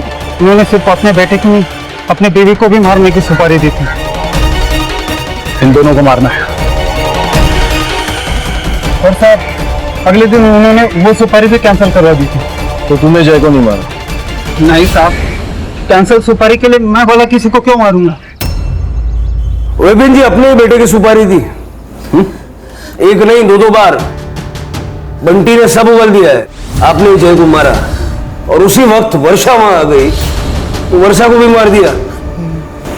उन्होंने सिर्फ अपने बेटे की नहीं, अपने बीवी को भी मारने की सुपारी दी थी। इन दोनों को मारना है। और साहब, अगले दिन उन्होंने वो सुपारी भी कैंसिल करवा दी थी। तो तूने जय को नहीं मारा? नहीं साहब, कैंसिल सुपारी के लिए मैं बोला किसी को क्यों मारूंगा। विपिन जी अपने ही बेटे की सुपारी दी। एक नहीं 2 बार बंटी ने सब उगल दिया है। आपने जय को मारा और उसी वक्त वर्षा वहां आ गई तो वर्षा को भी मार दिया।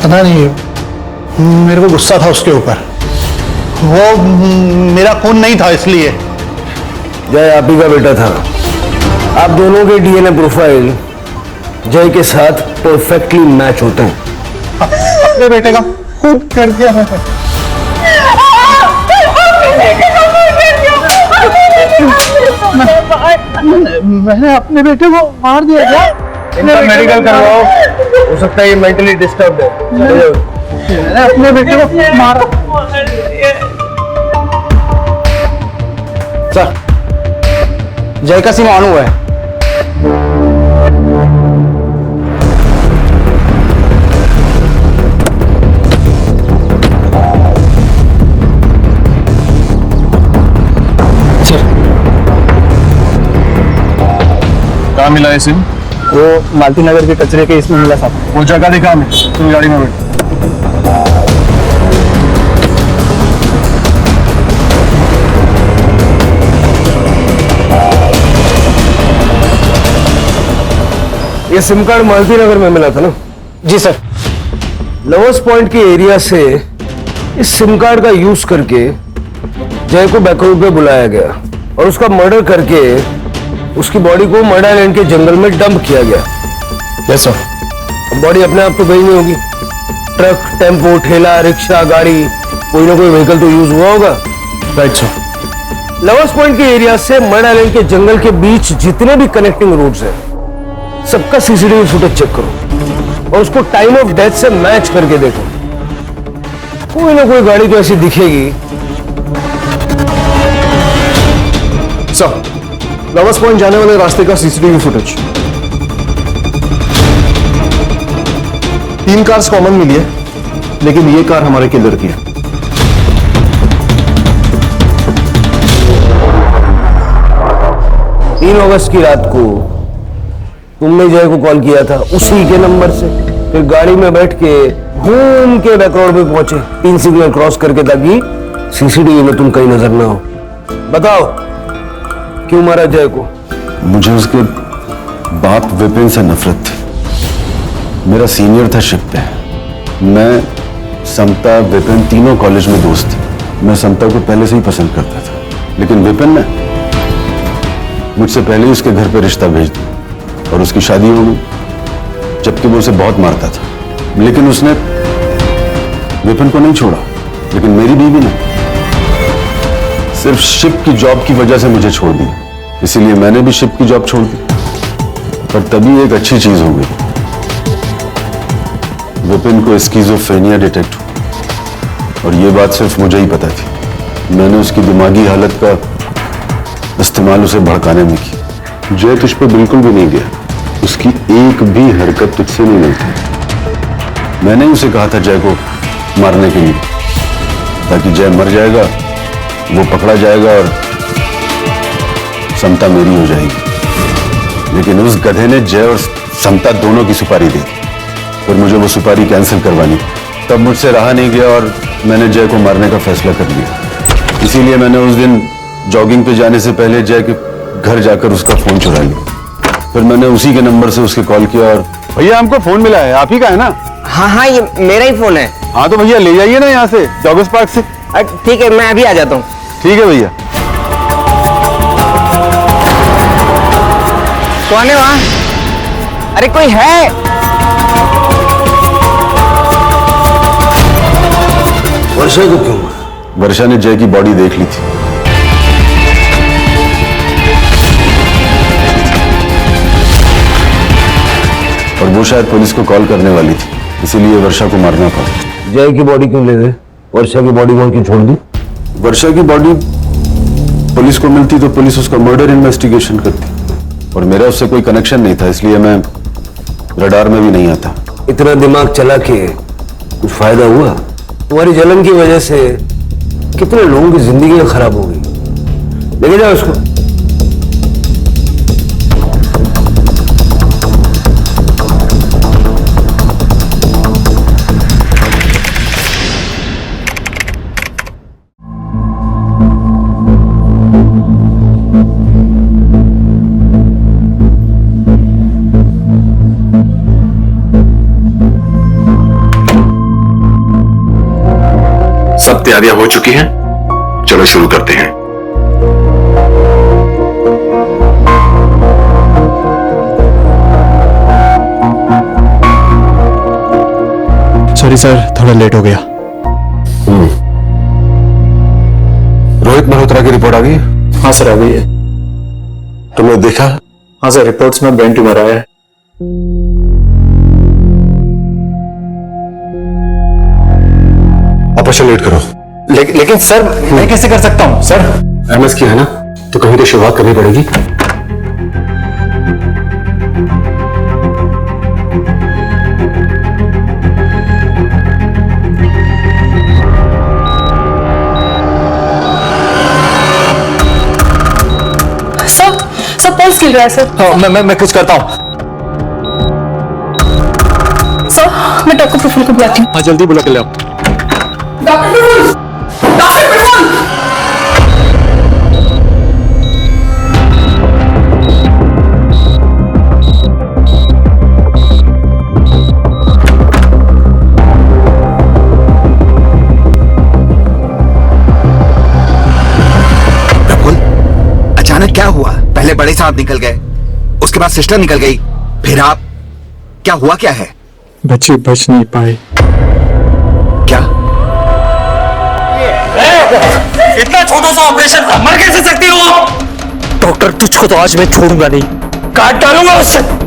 पता नहीं, मेरे को गुस्सा था उसके ऊपर। वो मेरा खून नहीं था इसलिए। जय आप ही का बेटा था। आप दोनों के डीएनए प्रोफाइल जय के साथ परफेक्टली मैच होते हैं। अपने बेटे का खून कर दिया मैंने अपने बेटे को मार दिया क्या? इनका मेडिकल करवाओ, हो सकता है ये मेंटली डिस्टर्ब है। मैंने अपने बेटे को मारा। सर, जय का सिम ऑन हुआ है। कहाँ मिला है सिम? वो मालती नगर के कचरे के इसमें मिला साहब। वो जगह दिखा हमें, तुम गाड़ी में बैठ। ये सिम कार्ड मालती नगर में मिला था ना? जी सर। लवर्स पॉइंट के एरिया से इस सिम कार्ड का यूज करके जय को बैकआउट पे बुलाया गया और उसका मर्डर करके उसकी बॉडी को मर्डर आइलैंड के जंगल में डंप किया गया। Yes sir. बॉडी अपने आप तो गई नहीं होगी। ट्रक, टेम्पो, ठेला, रिक्शा, गाड़ी, कोई ना कोई व्हीकल तो यूज हुआ होगा। Right sir. लवर्स पॉइंट के एरिया से मर्डर आइलैंड के जंगल के बीच जितने भी कनेक्टिंग रोड्स हैं सबका सीसीटीवी फुटेज चेक करो और उसको टाइम ऑफ डेथ से मैच करके देखो। कोई ना कोई गाड़ी तो ऐसी दिखेगी। सर, लवर्स पॉइंट जाने वाले रास्ते का सीसीटीवी फुटेज 3 कार्स कॉमन मिली है, लेकिन ये कार हमारे किलर की है। 3 अगस्त की रात को तुमने जय को कॉल किया था उसी के नंबर से, फिर गाड़ी में बैठ के घूम के बैक रोड पे पहुंचे 3 सिग्नल क्रॉस करके, ताकि सीसीटीवी में तुम कहीं नजर ना हो। बताओ क्यों मारा जय को? मुझे उसके बाप विपिन से नफरत थी। मेरा सीनियर था शिप पे। मैं, समता, विपिन तीनों कॉलेज में दोस्त थे। मैं समता को पहले से ही पसंद करता था, लेकिन विपिन ने मुझसे पहले ही उसके घर पे रिश्ता भेज दिया और उसकी शादी हो गई, जबकि वो उसे बहुत मारता था। लेकिन उसने विपिन को नहीं छोड़ा, लेकिन मेरी बीवी ने सिर्फ शिप की जॉब की वजह से मुझे छोड़ दिया। इसीलिए मैंने भी शिप की जॉब छोड़ दी। पर तभी एक अच्छी चीज हो गई, विपिन को स्किज़ोफ्रेनिया डिटेक्ट हुआ और ये बात सिर्फ मुझे ही पता थी। मैंने उसकी दिमागी हालत का इस्तेमाल उसे भड़काने में किया। जय तुझ पे बिल्कुल भी नहीं गया, उसकी एक भी हरकत तुझसे नहीं मिलती। मैंने ही उसे कहा था जय को मारने के लिए, ताकि जय मर जाएगा, वो पकड़ा जाएगा और समता मेरी हो जाएगी। लेकिन उस गधे ने जय और समता दोनों की सुपारी दी, फिर मुझे वो सुपारी कैंसिल करवानी। तब मुझसे रहा नहीं गया और मैंने जय को मारने का फैसला कर लिया। इसीलिए मैंने उस दिन जॉगिंग पे जाने से पहले जय के घर जाकर उसका फोन चुरा लिया। फिर मैंने उसी के नंबर से उसके कॉल किया और भैया हमको फोन मिला है, आप ही का है ना? हाँ हाँ, ये मेरा ही फोन है। हाँ तो भैया ले जाइए ना यहाँ से, जॉगर्स पार्क से। ठीक है, मैं अभी आ जाता हूँ। ठीक है भैया। कौन है वहाँ? अरे कोई है? वर्षा को क्यों? वर्षा ने जय की बॉडी देख ली थी। और वो शायद पुलिस को कॉल करने वाली थी, इसीलिए वर्षा को मारना पड़ा। जय की बॉडी क्यों ले गए? वर्षा की बॉडी वहां क्यों छोड़ दी? वर्षा की बॉडी पुलिस को मिलती तो पुलिस उसका मर्डर इन्वेस्टिगेशन करती, और मेरा उससे कोई कनेक्शन नहीं था, इसलिए मैं रडार में भी नहीं आता। इतना दिमाग चला के कुछ फायदा हुआ? तुम्हारी जलन की वजह से कितने लोगों की जिंदगी खराब हो गई। लेके जाओ उसको। सब तैयारियां हो चुकी हैं, चलो शुरू करते हैं। सॉरी सर, थोड़ा लेट हो गया। रोहित मल्होत्रा की रिपोर्ट आ गई? हाँ सर, आ गई है। तुमने देखा? हाँ सर, रिपोर्ट्स में ब्रेन ट्यूमर आया है। ऑपरेशन लेट करो। लेकिन सर, मैं कैसे कर सकता हूँ सर? एमएस की है ना, तो कहीं तो शुरुआत करनी पड़ेगी। सर पल्स गिर रहा है सर। हाँ, मैं कुछ करता हूँ। सर, मैं डॉक्टर प्रफुल्ल को बुलाती हूँ। हाँ, जल्दी बुला के ले आओ। डॉक्टर प्रफुल्ल! डॉक्टर प्रफुल्ल! अचानक क्या हुआ? पहले बड़े साहब निकल गए, उसके बाद सिस्टर निकल गई, फिर आप। क्या हुआ क्या है? बच्चे बच नहीं पाए। क्या? इतना छोटा सा ऑपरेशन मर कैसे सकती हो? डॉक्टर, तुझको तो आज मैं छोड़ूंगा नहीं, काट डालूंगा उससे।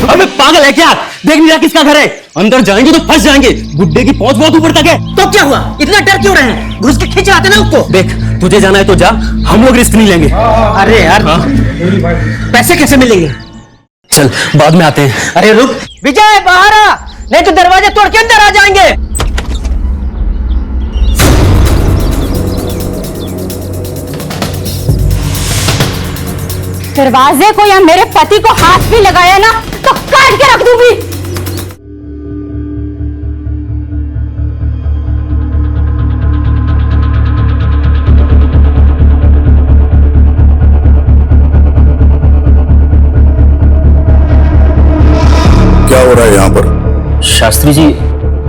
अबे पागल है क्या? देख नहीं रहा किसका घर है? अंदर जाएंगे तो फंस जाएंगे। गुड्डे की पहुंच बहुत ऊपर तक है। तो क्या हुआ? इतना डर क्यों रहे हैं? घुस के खींच आते ना उसको। देख, तुझे जाना है तो जा, हम लोग रिस्क नहीं लेंगे। अरे यार, पैसे कैसे मिलेंगे? चल बाद में आते हैं। अरे रुक विजय, बाहर आ, नहीं तो दरवाजे तोड़ के अंदर आ जाएंगे। दरवाजे को या मेरे पति को हाथ भी लगाया ना तो काट के रख दूंगी। क्या हो रहा है यहाँ पर? शास्त्री जी,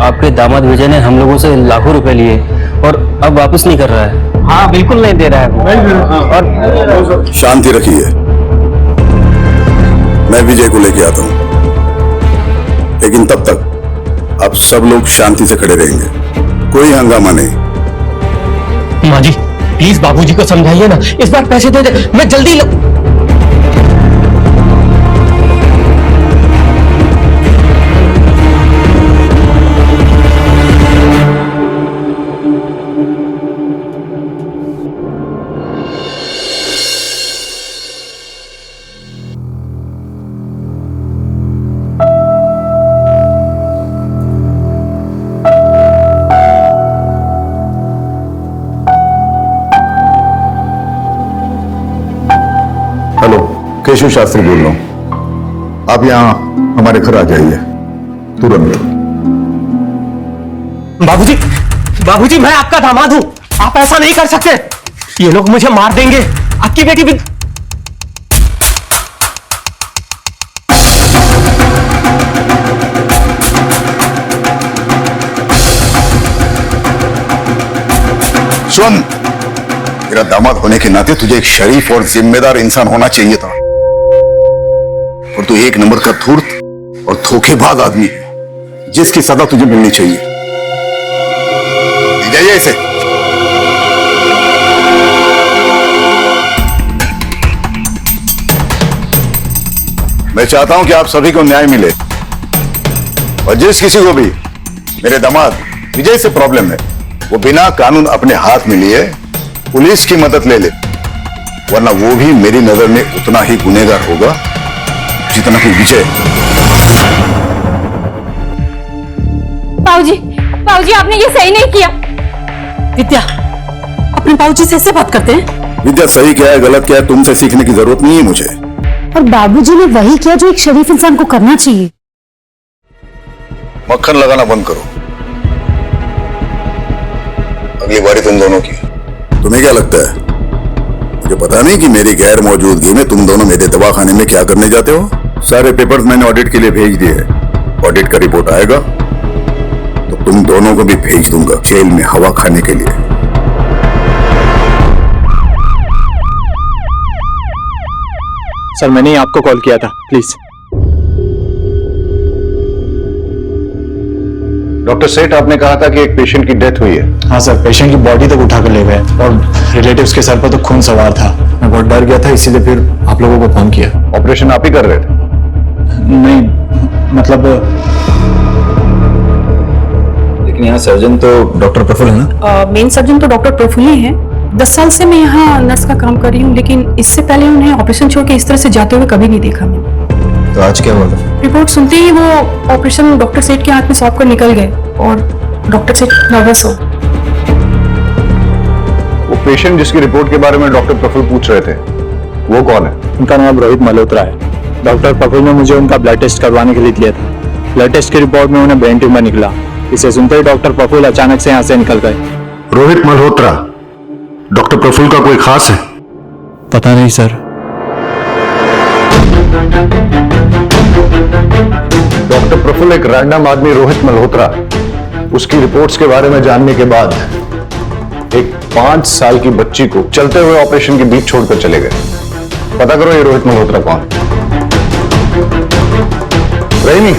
आपके दामाद विजय ने हम लोगों से लाखों रुपए लिए और अब वापस नहीं कर रहा है। हाँ बिल्कुल नहीं दे रहा है वो। और शांति रखिए, मैं विजय को लेके आता हूं, लेकिन तब तक आप सब लोग शांति से खड़े रहेंगे, कोई हंगामा नहीं। माँ जी प्लीज बाबूजी को समझाइए ना, इस बार पैसे दे दे, मैं जल्दी केशव शास्त्री बोल रहा हूं। आप यहां हमारे घर आ जाइए तुरंत। बाबूजी, बाबूजी मैं आपका दामाद हूं, आप ऐसा नहीं कर सकते। ये लोग मुझे मार देंगे। आपकी बेटी भी। सुन, मेरा दामाद होने के नाते तुझे एक शरीफ और जिम्मेदार इंसान होना चाहिए था, और तू एक नंबर का धूर्त और धोखेबाज आदमी है, जिसकी सजा तुझे मिलनी चाहिए। ले जाइए इसे। मैं चाहता हूं कि आप सभी को न्याय मिले, और जिस किसी को भी मेरे दामाद विजय से प्रॉब्लम है, वो बिना कानून अपने हाथ में लिए पुलिस की मदद ले ले, वरना वो भी मेरी नजर में उतना ही गुनहगार होगा जितना कि विजय। बाबूजी, बाबूजी आपने ये सही नहीं किया। विद्या, अपने बाबूजी से ऐसे बात करते हैं? विद्या, सही क्या है गलत क्या है तुमसे सीखने की जरूरत नहीं है मुझे। और बाबूजी ने वही किया जो एक शरीफ इंसान को करना चाहिए। मक्खन लगाना बंद करो, अगली बारी तुम दोनों की। तुम्हें क्या लगता है मुझे पता नहीं कि मेरी गैर मौजूदगी में तुम दोनों मेरे दवाखाने में क्या करने जाते हो? सारे पेपर्स मैंने ऑडिट के लिए भेज दिए हैं। ऑडिट का रिपोर्ट आएगा तो तुम दोनों को भी भेज दूंगा जेल में हवा खाने के लिए। सर मैंने ही आपको कॉल किया था, प्लीज। डॉक्टर सेठ, आपने कहा था कि एक पेशेंट की डेथ हुई है। हाँ सर, पेशेंट की बॉडी तक उठा कर ले गए और रिलेटिव्स के सर पर तो खून सवार था। मैं बहुत डर गया था, इसीलिए फिर आप लोगों को फोन किया। ऑपरेशन आप ही कर रहे थे? नहीं, मतलब लेकिन यहाँ सर्जन तो डॉक्टर प्रफुल्ल है ना? मेन सर्जन तो डॉक्टर प्रफुल्ल ही है। 10 साल से मैं यहाँ नर्स का काम कर रही हूँ, लेकिन इससे पहले उन्हें ऑपरेशन छोड़ के इस तरह से जाते हुए कभी नहीं देखा मैंने। तो आज क्या हुआ? रिपोर्ट सुनते ही वो ऑपरेशन डॉक्टर सेठ के हाथ में सौंप कर निकल गए और डॉक्टर सेठ नर्वस हो। वो पेशेंट जिसकी रिपोर्ट के बारे में डॉक्टर प्रफुल्ल पूछ रहे थे, वो कौन है? उनका नाम रोहित मल्होत्रा है। डॉक्टर प्रफुल्ल ने मुझे उनका ब्लड टेस्ट करवाने के लिए दिया था। ब्लड टेस्ट की रिपोर्ट में उन्हें ब्रेन ट्यूमर निकला। इसे सुनते ही डॉक्टर प्रफुल्ल अचानक से यहाँ से निकल गए। रोहित मल्होत्रा डॉक्टर प्रफुल्ल का कोई खास है? पता नहीं सर। डॉक्टर प्रफुल्ल एक रैंडम आदमी रोहित मल्होत्रा, उसकी रिपोर्ट्स के बारे में जानने के बाद एक 5 साल की बच्ची को चलते हुए ऑपरेशन के बीच छोड़कर चले गए। पता करो ये रोहित मल्होत्रा कौन है। रहीमी,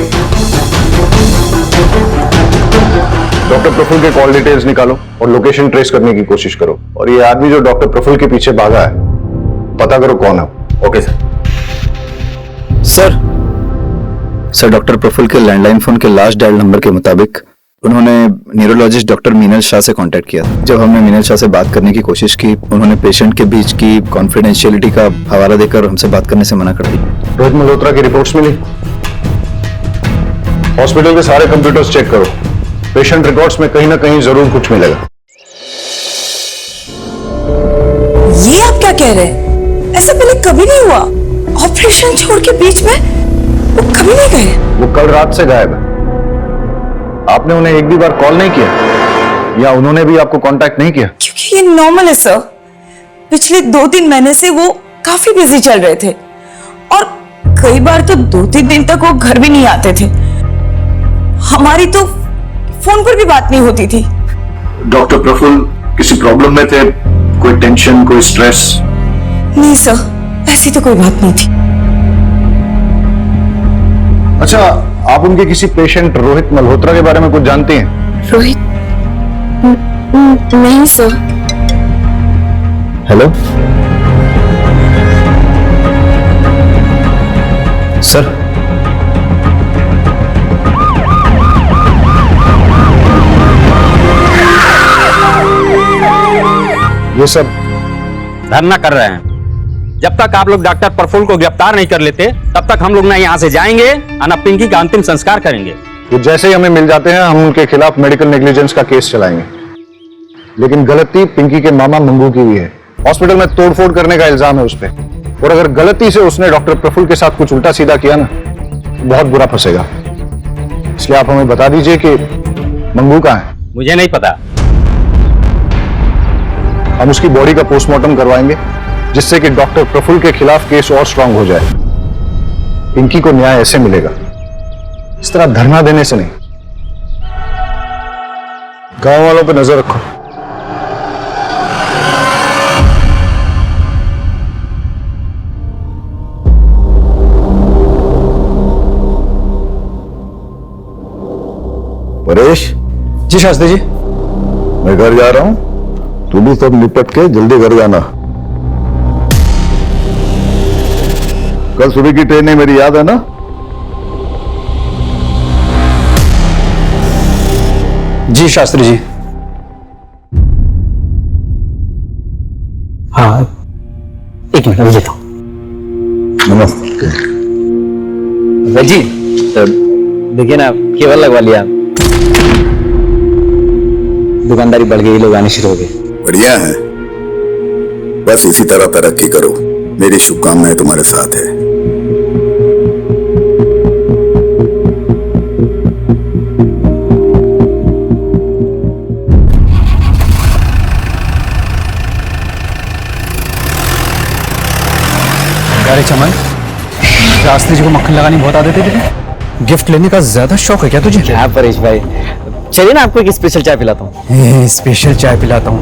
डॉक्टर प्रफुल्ल के कॉल डिटेल्स निकालो और लोकेशन ट्रेस करने की कोशिश करो, और ये आदमी जो डॉक्टर प्रफुल्ल के पीछे भागा है, पता करो कौन है। Okay sir. Sir doctor Prafull के लैंडलाइन फोन के लास्ट डायल नंबर के मुताबिक उन्होंने न्यूरोलॉजिस्ट डॉक्टर मीनल शाह से कांटेक्ट किया था। जब हमने मीनल शाह से बात करने की कोशिश की, उन्होंने पेशेंट के बीच की कॉन्फिडेंशियलिटी का हवाला देकर हमसे बात करने से मना कर दी। रोहित मल्होत्रा की रिपोर्ट्स मिली? हॉस्पिटल के सारे कंप्यूटर्स चेक करो, पेशेंट रिकॉर्ड्स में कहीं ना कहीं जरूर कुछ मिलेगा। ये आप क्या कह रहे हैं? ऐसा पहले कभी नहीं हुआ। ऑपरेशन छोड़ के बीच में वो कभी नहीं गए। वो कल रात से गायब है। आपने उन्हें एक भी बार कॉल नहीं किया, या उन्होंने भी आपको कांटेक्ट नहीं किया? क्योंकि ये नॉर्मल है सर। पिछले 2-3 महीने से वो काफी बिजी चल रहे थे, और कई बार तो 2-3 दिन तक वो घर भी नहीं आते थे। हमारी तो फोन पर भी बात नहीं होती थी। डॉक्टर प्रफुल्ल किसी प्रॉब्लम में थे? कोई टेंशन, कोई स्ट्रेस? नहीं सर, ऐसी तो कोई बात नहीं थी। अच्छा, आप उनके किसी पेशेंट रोहित मल्होत्रा के बारे में कुछ जानती हैं? रोहित? नहीं सर। Hello sir. ये सब धरना कर रहे हैं। जब तक आप लोग डॉक्टर प्रफुल्ल को गिरफ्तार नहीं कर लेते, तब तक हम लोग ना यहाँ से जाएंगे और ना पिंकी का अंतिम संस्कार करेंगे। तो जैसे ही हमें मिल जाते हैं, हम उनके खिलाफ मेडिकल नेग्लिजेंस का केस चलाएंगे। लेकिन गलती पिंकी के मामा मंगू की भी है। हॉस्पिटल में तोड़फोड़ करने का इल्जाम है उस पर। और अगर गलती से उसने डॉक्टर प्रफुल्ल के साथ कुछ उल्टा सीधा किया ना तो बहुत बुरा फंसेगा। इसलिए आप हमें बता दीजिए कि मंगू कहाँ है। मुझे नहीं पता। हम उसकी बॉडी का पोस्टमार्टम करवाएंगे जिससे कि डॉक्टर प्रफुल्ल के खिलाफ केस और स्ट्रांग हो जाए। पिंकी को न्याय ऐसे मिलेगा, इस तरह धरना देने से नहीं। गांव वालों पर नजर रखो। परेश जी शास्त्री जी। मैं घर जा रहा हूं, तू भी सब निपट के जल्दी घर जाना। कल सुबह की ट्रेन है मेरी, याद है ना? जी शास्त्री जी। हाँ, एक मिनट अभी लेता हूँ। नमस्ते। जी देखिए ना, केवल लगवा लिया, दुकानदारी बढ़ गई, लोग आने शुरू हो गए। बढ़िया है, बस इसी तरह तरक्की करो। मेरी शुभकामनाएं तुम्हारे साथ है। अरे चमन, शास्त्री जी को मक्खन लगानी बहुत आदत है तुझे? गिफ्ट लेने का ज्यादा शौक है क्या तुझे? क्या परेश भाई, चलिए ना आपको एक स्पेशल चाय पिलाता हूँ। स्पेशल चाय पिलाता हूँ,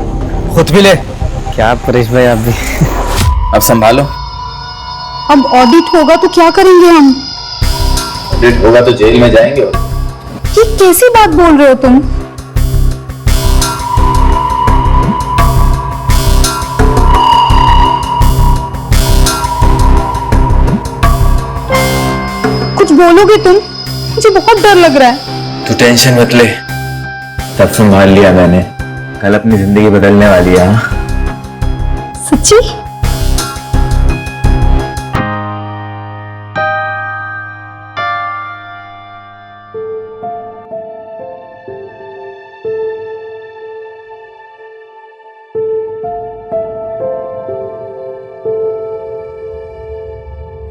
खुद भी ले। क्या परेश भाई, आप भी अब संभालो। अब ऑडिट होगा तो क्या करेंगे हम? ऑडिट होगा तो जेल में जाएंगे। ये कैसी बात बोल रहे हो तुम? कुछ बोलोगे तुम? मुझे बहुत डर लग रहा है। तू टेंशन मत ले, तब संभाल लिया मैंने। कल अपनी जिंदगी बदलने वाली है। सच्ची?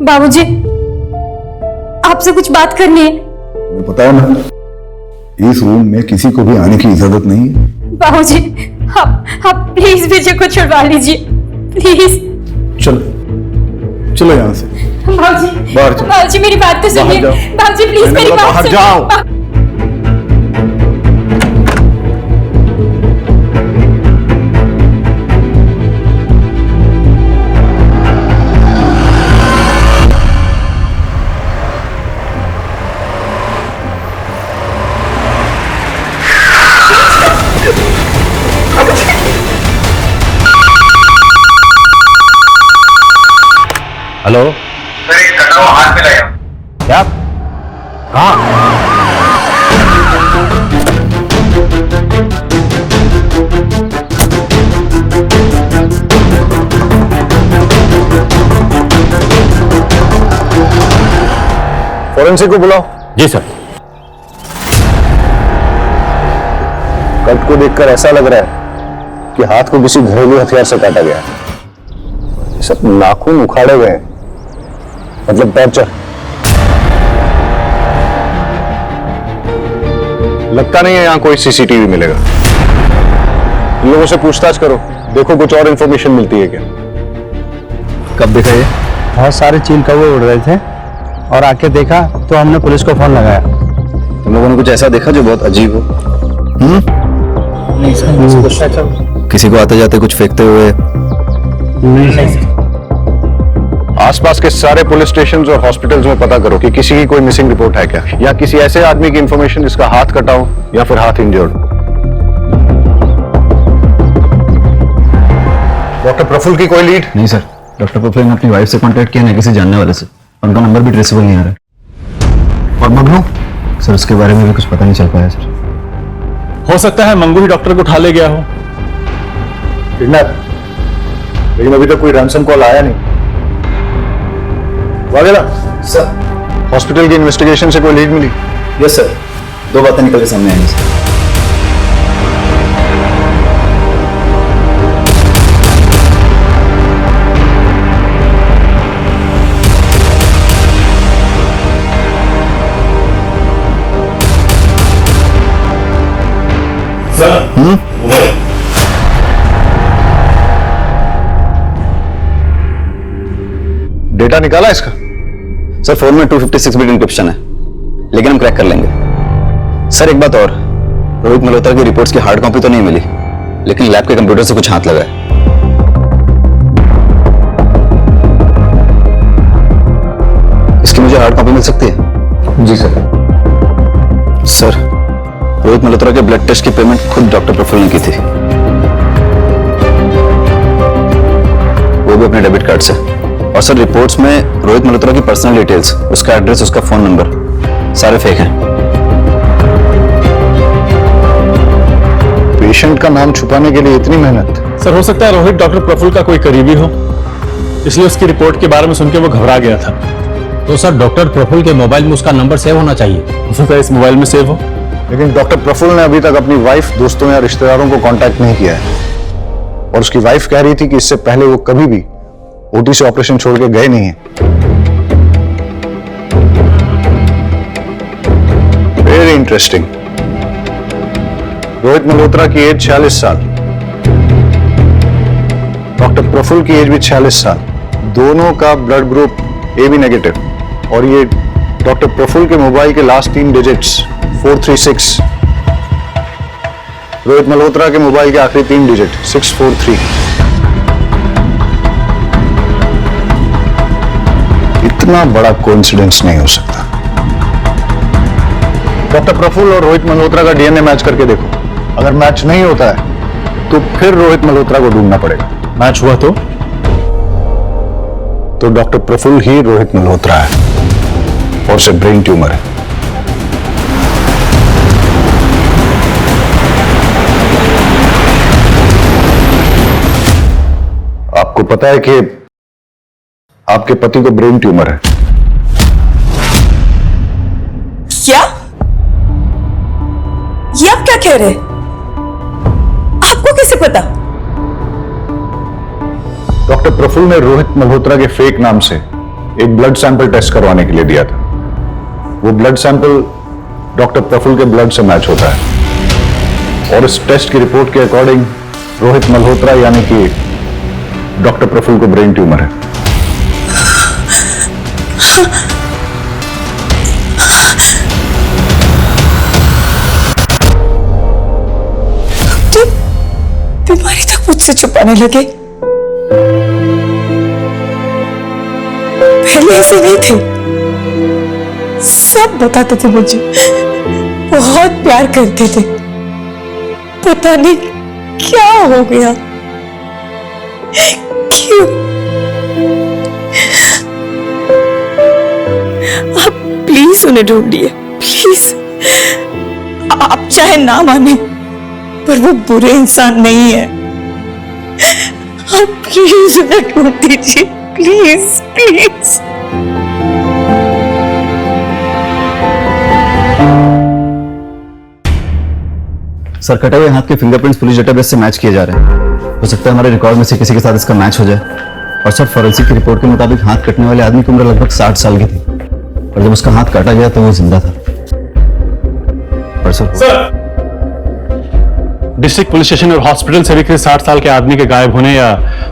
बाबूजी, आपसे कुछ बात करनी है। बताओ ना, इस रूम में किसी को भी आने की इजाजत नहीं है। बाबूजी, आप प्लीज विजय को छुड़वा लीजिए, प्लीज। चलो चलो यहां से बाबूजी, बाहर चलो। बाबूजी मेरी बात तो सुनिए। बाबूजी प्लीज मेरी बात बाहर सुनिए। जाओ। हेलो सर, एक कटा हुआ हाथ मिलाया। क्या? कहाँ? फॉरेंसिक को बुलाओ। जी सर। कट को देखकर ऐसा लग रहा है कि हाथ को किसी घरेलू हथियार से काटा गया है। ये सब नाखून उखाड़े गए हैं, मतलब टॉर्चर। लगता नहीं है यहां कोई सीसीटीवी मिलेगा। इन लोगों से पूछताछ करो, देखो कुछ और इंफॉर्मेशन मिलती है क्या। कब देखा ये? बहुत सारे चील कौवे उड़ रहे थे और आके देखा तो हमने पुलिस को फोन लगाया। तुम लोगों ने कुछ ऐसा देखा जो बहुत अजीब हो? नहीं सर, किसी को आते जाते कुछ फेंकते हुए? नहीं सर। आसपास के सारे पुलिस स्टेशन और हॉस्पिटल्स में पता करो कि किसी की कोई मिसिंग रिपोर्ट है क्या, या किसी ऐसे आदमी की इंफॉर्मेशन जिसका हाथ कटा हो या फिर हाथ इंजर्ड। डॉक्टर प्रफुल्ल की कोई लीड? नहीं सर, डॉक्टर प्रफुल्ल ने अपनी वाइफ से कांटेक्ट किया, नहीं किसी जानने वाले से। उनका नंबर भी ट्रेसेबल नहीं आ रहा। और मगनू? सर उसके बारे में भी कुछ पता नहीं चल पाया सर। हो सकता है मंगू ही डॉक्टर को उठा ले गया हो। किडनैप? लेकिन अभी तक कोई रैंसम कॉल आया नहीं। वगैरह सर हॉस्पिटल की इन्वेस्टिगेशन से कोई लीड मिली? यस सर, 2 बातें निकल के सामने आई सर। डेटा निकाला इसका? सर फोन में 256 बिट इंक्रिप्शन है, लेकिन हम क्रैक कर लेंगे। सर एक बात और, रोहित मल्होत्रा की रिपोर्ट्स की हार्ड कॉपी तो नहीं मिली, लेकिन लैब के कंप्यूटर से कुछ हाथ लगा है। इसकी मुझे हार्ड कॉपी मिल सकती है? जी सर। सर रोहित मल्होत्रा के ब्लड टेस्ट की पेमेंट खुद डॉक्टर प्रफुल्ल ने की थी, वो भी अपने डेबिट कार्ड से। और सर रिपोर्ट्स में रोहित मल्होत्रा की पर्सनल डिटेल्स, उसका एड्रेस, उसका फोन नंबर सारे फेक हैं। पेशेंट का नाम छुपाने के लिए इतनी मेहनत? सर हो सकता है रोहित डॉक्टर प्रफुल्ल का कोई करीबी हो, इसलिए उसकी रिपोर्ट के बारे में सुनकर वो घबरा गया था। तो सर डॉक्टर प्रफुल्ल के मोबाइल में उसका नंबर सेव होना चाहिए। हो सकता है इस मोबाइल में सेव हो। लेकिन डॉक्टर प्रफुल्ल ने अभी तक अपनी वाइफ, दोस्तों या रिश्तेदारों को कांटेक्ट नहीं किया है, और उसकी वाइफ कह रही थी कि इससे पहले वो कभी भी ओटी से ऑपरेशन छोड़ के गए नहीं हैं। Very interesting. रोहित मल्होत्रा की एज 46 साल, डॉक्टर प्रफुल्ल की एज भी 46 साल, दोनों का ब्लड ग्रुप AB नेगेटिव, और ये डॉक्टर प्रफुल्ल के मोबाइल के लास्ट 3 डिजिट्स 436, रोहित मल्होत्रा के मोबाइल के आखिरी 3 डिजिट 643। इतना बड़ा कोइंसिडेंस नहीं हो सकता। डॉक्टर प्रफुल्ल और रोहित मल्होत्रा का DNA मैच करके देखो, अगर मैच नहीं होता है तो फिर रोहित मल्होत्रा को ढूंढना पड़ेगा। मैच हुआ तो डॉक्टर प्रफुल्ल ही रोहित मल्होत्रा है, और उसे ब्रेन ट्यूमर है। आपको पता है कि आपके पति को ब्रेन ट्यूमर है? क्या? ये आप क्या कह रहे हैं? आपको कैसे पता? डॉक्टर प्रफुल्ल ने रोहित मल्होत्रा के फेक नाम से एक ब्लड सैंपल टेस्ट करवाने के लिए दिया था। वो ब्लड सैंपल डॉक्टर प्रफुल्ल के ब्लड से मैच होता है, और इस टेस्ट की रिपोर्ट के अकॉर्डिंग रोहित मल्होत्रा यानी कि डॉक्टर प्रफुल्ल को ब्रेन ट्यूमर है। बीमारी तक मुझसे छुपाने लगे। पहले ऐसे नहीं थे, सब बताते थे मुझे, बहुत प्यार करते थे। पता नहीं क्या हो गया, क्यों? आप प्लीज उन्हें ढूंढिए, प्लीज। आप चाहे ना माने, पर वो बुरे इंसान नहीं है। आप प्लीज उन्हें ढूंढ दीजिए, प्लीज प्लीज। सर कटे हुए हाथ के फिंगरप्रिंट्स पुलिस डेटाबेस से मैच किए जा रहे हैं। हो सकता है हमारे रिकॉर्ड में से किसी के साथ इसका मैच हो जाए। और सर फॉरेंसिक की रिपोर्ट के मुताबिक हाथ कटने वाले आदमी की उम्र लगभग 60 साल की थी, और जब उसका हाथ काटा गया तो वो जिंदा था। और सर डिस्ट्रिक्ट पुलिस स्टेशन और हॉस्पिटल से भी किसी 60 साल के आदमी के गायब होने या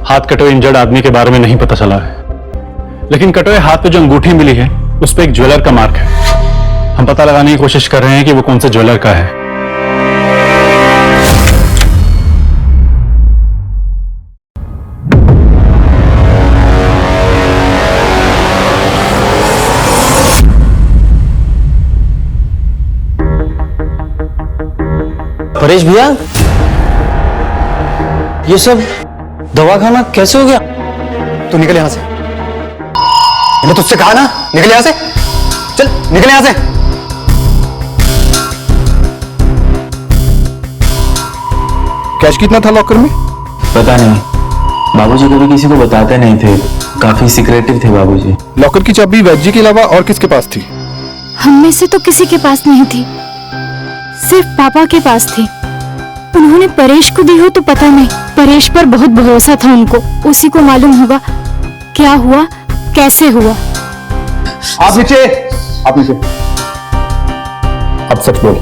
हाथ कटे हुए इंजर्ड आदमी के बारे में नहीं पता चला है, लेकिन कटे हुए हाथ पे जो अंगूठी मिली है उस पर एक ज्वेलर का मार्क है। हम पता लगाने की कोशिश कर रहे हैं कि वो कौन से ज्वेलर का है। परेश भैया, ये सब दवाखाना कैसे हो गया? तू निकल यहां से। मैंने तुझसे कहा ना, निकल यहां से। चल निकल यहां से। कैश कितना था लॉकर में? पता नहीं, बाबूजी कभी किसी को बताते नहीं थे, काफी सीक्रेटिव थे बाबूजी। लॉकर की चाबी वैद्य के अलावा और किसके पास थी? हम में से तो किसी के पास नहीं थी, सिर्फ पापा के पास थी। उन्होंने परेश को दी हो तो पता नहीं, परेश पर बहुत भरोसा था उनको, उसी को मालूम होगा क्या हुआ, कैसे हुआ। आप नीचे, आप नीचे। अब सच बोल।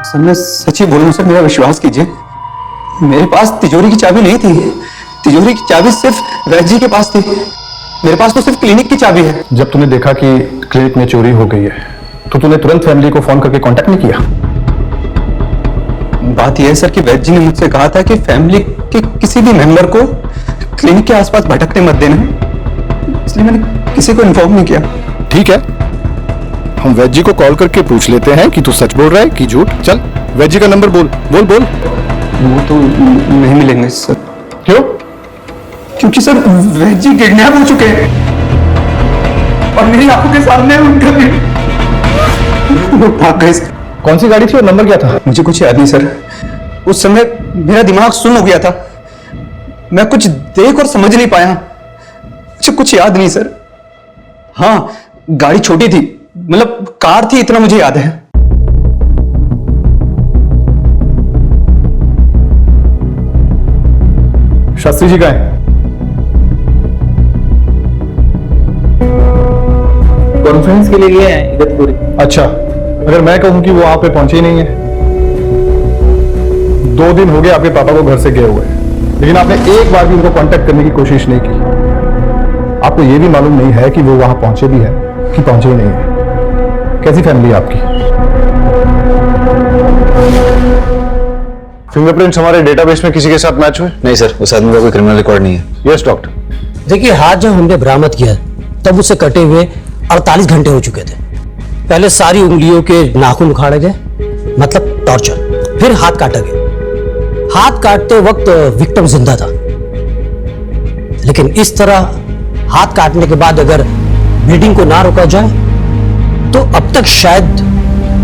सर मैं सच्ची बोलूं सर, मेरा विश्वास कीजिए, मेरे पास तिजोरी की चाबी नहीं थी। तिजोरी की चाबी सिर्फ वैद्य जी के पास थी, मेरे पास तो सिर्फ क्लिनिक की चाबी है। जब तूने देखा कि क्लिनिक में चोरी हो गई है तो तूने तुरंत फैमिली को फोन करके कांटेक्ट नहीं किया? बात यह है सर कि वैद्य जी ने मुझसे कहा था कि फैमिली के किसी भी मेंबर को क्लिनिक के आसपास भटकने मत देना, इसलिए मैंने किसी को इन्फॉर्म नहीं किया। ठीक है, हम वैद्य जी को कॉल करके पूछ लेते हैं कि तू सच बोल रहा है कि झूठ। चल वैद्य जी का नंबर बोल बोल बोल। वो तो नहीं मिलेंगे सर। क्यों? क्योंकि सर वैद्य जी किडनैप हो चुके हैं और मेरी आंखों के सामने उनका भी वो भाग गए। कौन सी गाड़ी थी और नंबर क्या था? मुझे कुछ याद नहीं सर, उस समय मेरा दिमाग सुन्न हो गया था, मैं कुछ देख और समझ नहीं पाया, मुझे कुछ याद नहीं सर। हाँ, गाड़ी छोटी थी, मतलब कार थी, इतना मुझे याद है। शास्त्री जी का है? कॉन्फ्रेंस के लिए गए हैं इगतपुरी। अच्छा, अगर मैं कहूं कि वो वहां पे पहुंचे ही नहीं है। 2 दिन हो गए आपके पापा को घर से गए हुए, लेकिन आपने एक बार भी उनको कांटेक्ट करने की कोशिश नहीं की। आपको ये भी मालूम नहीं है कि वो वहां पहुंचे भी है कि पहुंचे ही नहीं है। कैसी फैमिली है आपकी? फिंगरप्रिंट्स हमारे डेटाबेस में किसी के साथ मैच हुए? नहीं सर, उस आदमी का कोई क्रिमिनल रिकॉर्ड नहीं है। Yes doctor. देखिए, हाथ जब हमने बरामद किया तब उससे कटे हुए 48 घंटे हो चुके थे। पहले सारी उंगलियों के नाखून उखाड़े गए, मतलब टॉर्चर, फिर हाथ काटा गया। हाथ काटते वक्त विक्टिम जिंदा था, लेकिन इस तरह हाथ काटने के बाद अगर ब्लीडिंग को ना रोका जाए तो अब तक शायद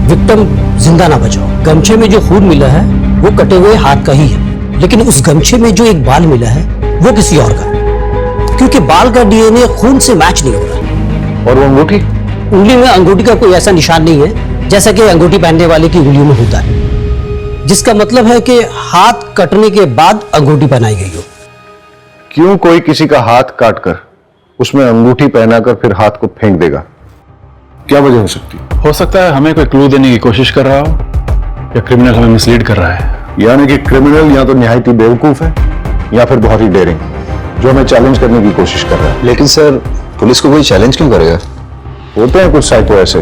विक्टिम जिंदा ना बचा हो। गमछे में जो खून मिला है वो कटे हुए हाथ का ही है, लेकिन उस गमछे में जो एक बाल मिला है वो किसी और का, क्योंकि बाल का डीएनए खून से मैच नहीं हो रहा। और वो अंगूठी? उंगली में अंगूठी का कोई ऐसा निशान नहीं है जैसा कि अंगूठी पहनने वाले की उंगलियों में होता है, जिसका मतलब है कि हाथ कटने के बाद अंगूठी पहनाई गई हो। क्यों कोई किसी का हाथ काटकर उसमें अंगूठी पहनाकर फिर हाथ को फेंक देगा? क्या वजह हो सकती? हो सकता है हमें कोई क्लू देने की कोशिश कर रहा हो, या क्रिमिनल हमें मिसलीड कर रहा है। यानी कि क्रिमिनल या तो निहायत ही बेवकूफ है या फिर बहुत ही डेयरिंग, जो हमें चैलेंज करने की कोशिश कर रहा है। लेकिन सर, पुलिस को कोई चैलेंज क्यों करेगा? होते हैं कुछ साइको ऐसे।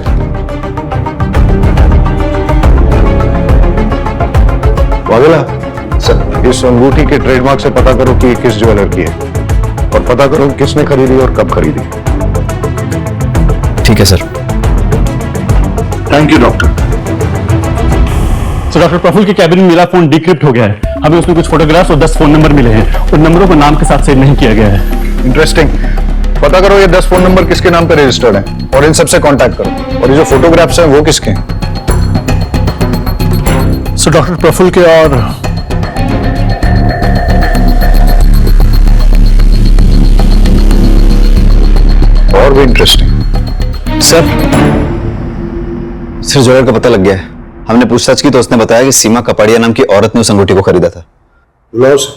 वागेला सर, इस अंगूठी के ट्रेडमार्क से पता करो कि किस ज्वेलर की है, और पता करो किसने खरीदी और कब खरीदी। ठीक है सर। Thank you doctor. तो डॉक्टर प्रफुल्ल के कैबिन में मेरा फोन डिक्रिप्ट हो गया है। हमें उसमें कुछ फोटोग्राफ्स और 10 फोन नंबर मिले हैं, और नंबरों को नाम के साथ सेव नहीं किया गया है। इंटरेस्टिंग। पता करो ये 10 फोन नंबर किसके नाम पर रजिस्टर्ड हैं और इन सबसे कांटेक्ट करो। और ये जो फोटोग्राफ्स हैं वो किसके हैं? सो डॉक्टर प्रफुल्ल के और भी इंटरेस्टिंग। सर ज्वेलर का पता लग गया है। हमने पूछताछ की तो उसने बताया कि सीमा कपाड़िया नाम की औरत ने उस अंगूठी को खरीदा था। लॉस।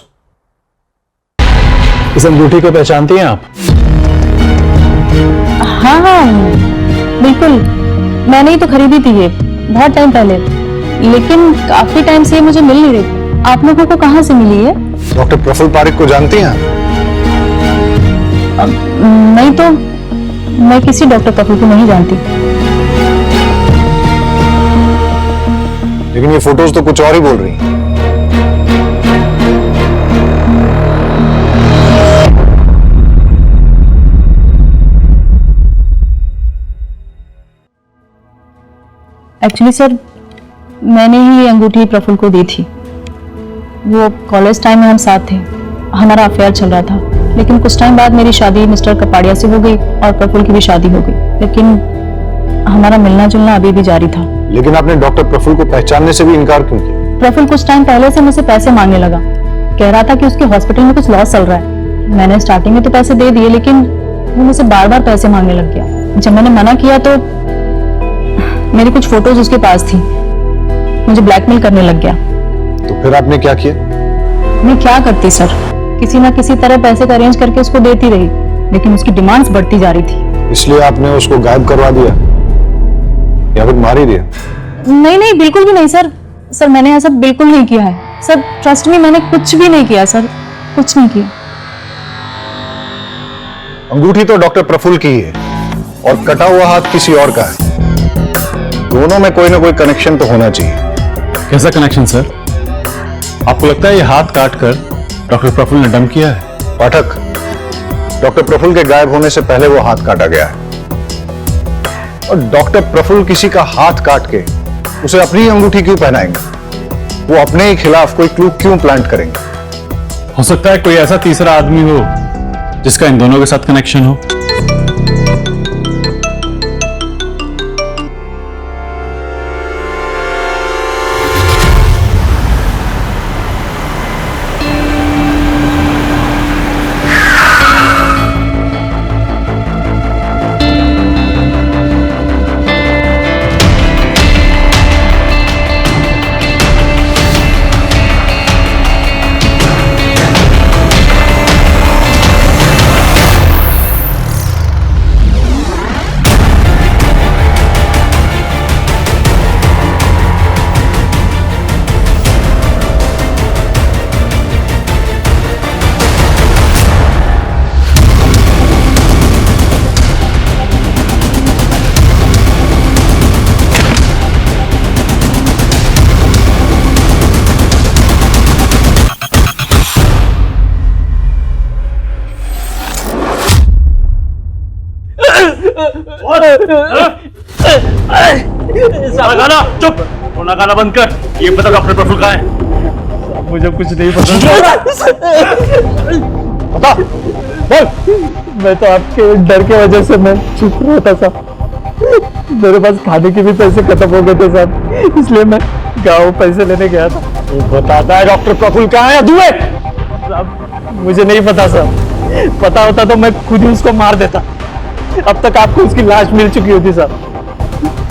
इस अंगूठी को पहचानती हैं आप? हाँ, बिल्कुल, मैंने ही तो खरीदी थी ये बहुत टाइम पहले, लेकिन काफी टाइम से ये मुझे मिल नहीं रही। आप लोगों को कहाँ से मिली है? डॉक्टर प्रफुल्ल पारिक को जानती हैं? नहीं तो मैं किसी डॉक्टर प्रफुल्ल को नहीं जानती। लेकिन ये फोटोज तो कुछ और ही बोल रही हैं। एक्चुअली सर, मैंने ही ये अंगूठी प्रफुल्ल को दी थी। वो कॉलेज टाइम में हम साथ थे, हमारा अफेयर चल रहा था, लेकिन कुछ टाइम बाद मेरी शादी मिस्टर कपाड़िया से हो गई और प्रफुल्ल की भी शादी हो गई, लेकिन हमारा मिलना जुलना अभी भी जारी था। लेकिन आपने डॉक्टर प्रफुल्ल को पहचानने से भी इनकार क्यों किया? प्रफुल्ल कुछ टाइम पहले से मुझसे पैसे मांगने लगा, कह रहा था कि उसके हॉस्पिटल में कुछ लॉस चल रहा है। मैंने स्टार्टिंग में तो पैसे दे दिए, लेकिन वो मुझसे बार बार पैसे मांगने लग गया। जब मैंने मना किया तो मेरी कुछ फोटोज उसके पास थी, मुझे ब्लैकमेल करने लग गया। तो फिर आपने क्या किया? मैं क्या करती सर, किसी ना किसी तरह पैसे का अरेंज करके उसको देती रही, लेकिन उसकी डिमांड्स बढ़ती जा रही थी। इसलिए आपने उसको गायब करवा दिया या फिर मार ही दिया? नहीं नहीं, बिल्कुल भी नहीं सर। सर मैंने ऐसा बिल्कुल नहीं किया है सर, ट्रस्ट मी, मैंने कुछ भी नहीं किया सर, कुछ नहीं किया। अंगूठी तो डॉक्टर प्रफुल्ल की ही है और कटा हुआ हाथ किसी और का है। दोनों में कोई ना कोई कनेक्शन तो होना चाहिए। कैसा कनेक्शन सर? आपको लगता है ये हाथ काट कर डॉक्टर प्रफुल्ल ने डम किया है? पाठक, डॉक्टर प्रफुल्ल के गायब होने से पहले वो हाथ काटा गया है और डॉक्टर प्रफुल्ल किसी का हाथ काट के उसे अपनी अंगूठी क्यों पहनाएंगे? वो अपने ही खिलाफ कोई क्लू क्यों प्लांट करेंगे? हो सकता है कोई ऐसा तीसरा आदमी हो जिसका इन दोनों के साथ कनेक्शन हो। सारा गाना चुप, रोना गाना बंद कर। ये पता डॉक्टर प्रफुल्ल कहाँ है? मुझे कुछ नहीं पता। बता, बोल। मैं तो आपके डर के वजह से मैं चुप रहता साहब। मेरे पास खाने के भी पैसे खत्म हो गए थे साहब, इसलिए मैं गाँव पैसे लेने गया था। बताता है डॉक्टर प्रफुल्ल कहाँ है? दुए साहब, मुझे नहीं पता साहब, पता होता तो मैं खुद ही उसको मार देता। अब तक आपको उसकी लाश मिल चुकी होती साहब।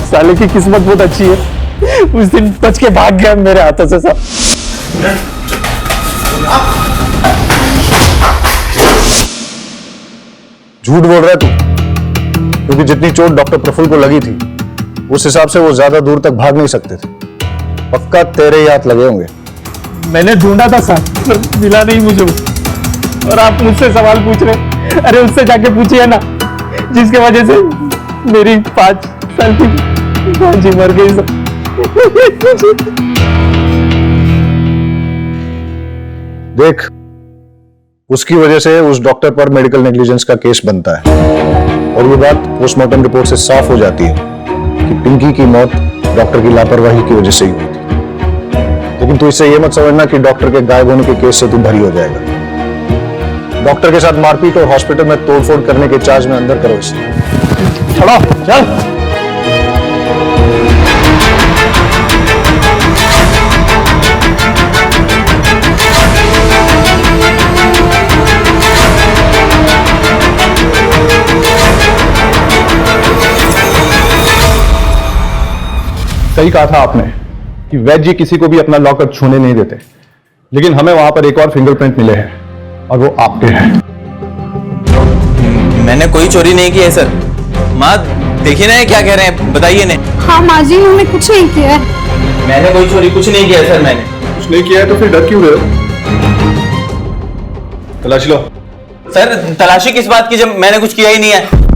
साले की किस्मत बहुत अच्छी है, उस दिन बच के भाग गया मेरे हाथों से साहब। झूठ बोल रहा है तू, क्योंकि जितनी चोट डॉक्टर प्रफुल्ल को लगी थी उस हिसाब से वो ज्यादा दूर तक भाग नहीं सकते थे। पक्का तेरे ही हाथ लगे होंगे। मैंने ढूंढा था साहब, पर मिला नहीं मुझे, और आप मुझसे सवाल पूछ रहे। अरे उससे जाके पूछिए ना जिसके वजह से मेरी 5 साल की भांजी मर गई साहब। देख, उसकी वजह से उस डॉक्टर पर मेडिकल नेग्लिजेंस का केस बनता है और ये बात पोस्टमार्टम रिपोर्ट से साफ हो जाती है कि पिंकी की मौत डॉक्टर की लापरवाही की वजह से ही हुई थी। लेकिन तू इससे ये मत समझना कि डॉक्टर के गायब होने के केस से तू बरी हो जाएगा। डॉक्टर के साथ मारपीट और हॉस्पिटल में तोड़फोड़ करने के चार्ज में अंदर करो इसे। चलो चल। सही कहा था आपने कि वैद्य जी किसी को भी अपना लॉकर छूने नहीं देते, लेकिन हमें वहां पर एक और फिंगरप्रिंट मिले हैं और वो आपके हैं। मैंने कोई चोरी नहीं की है सर। माँ देखिए ना क्या कह रहे हैं, बताइए ना। हाँ माँ जी, हमने कुछ नहीं किया है। मैंने कोई चोरी कुछ नहीं किया सर। मैंने कुछ नहीं किया है तो फिर डर क्यों रहे हो? तलाशी लो। सर तलाशी किस बात की जब मैंने कुछ किया ही नहीं है।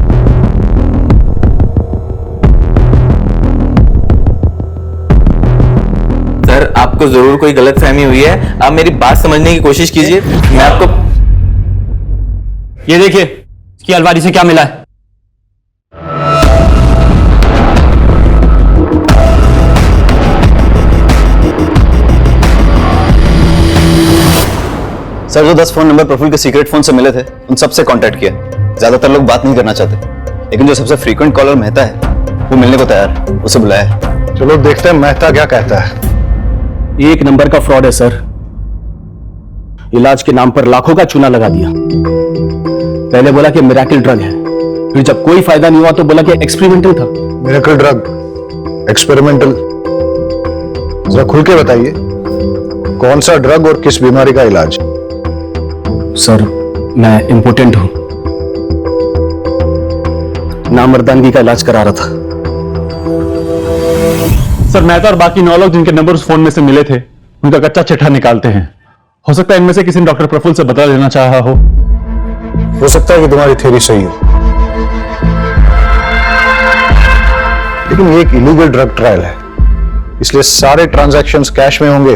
सर आपको जरूर कोई गलतफहमी हुई है, आप मेरी बात समझने की कोशिश कीजिए। मैं आपको ये देखिए इसकी अलमारी से क्या मिला है। सर जो 10 फोन नंबर प्रफुल्ल के सीक्रेट फोन से मिले थे उन सबसे कांटेक्ट किया। ज्यादातर लोग बात नहीं करना चाहते, लेकिन जो सबसे फ्रीक्वेंट कॉलर मेहता है वो मिलने को तैयार है, उसे बुलाया है। चलो देखते हैं मेहता क्या कहता है। एक नंबर का फ्रॉड है सर। इलाज के नाम पर लाखों का चूना लगा दिया। पहले बोला कि मिरेकल ड्रग है, फिर जब कोई फायदा नहीं हुआ तो बोला कि एक्सपेरिमेंटल था। मिरेकल ड्रग, एक्सपेरिमेंटल, जरा खुल के बताइए कौन सा ड्रग और किस बीमारी का इलाज? सर मैं इम्पोर्टेंट हूं, नामर्दानगी का इलाज करा रहा था। सर मैं तो और बाकी 9 लोग जिनके नंबर उस फोन में से मिले थे उनका कच्चा चिट्ठा निकालते हैं। हो सकता है इनमें से किसी ने डॉक्टर प्रफुल्ल से बदला लेना चाहा हो। हो सकता है कि तुम्हारी थ्योरी सही हो, लेकिन ये एक इलीगल ड्रग ट्रायल है, इसलिए सारे ट्रांजैक्शंस कैश में होंगे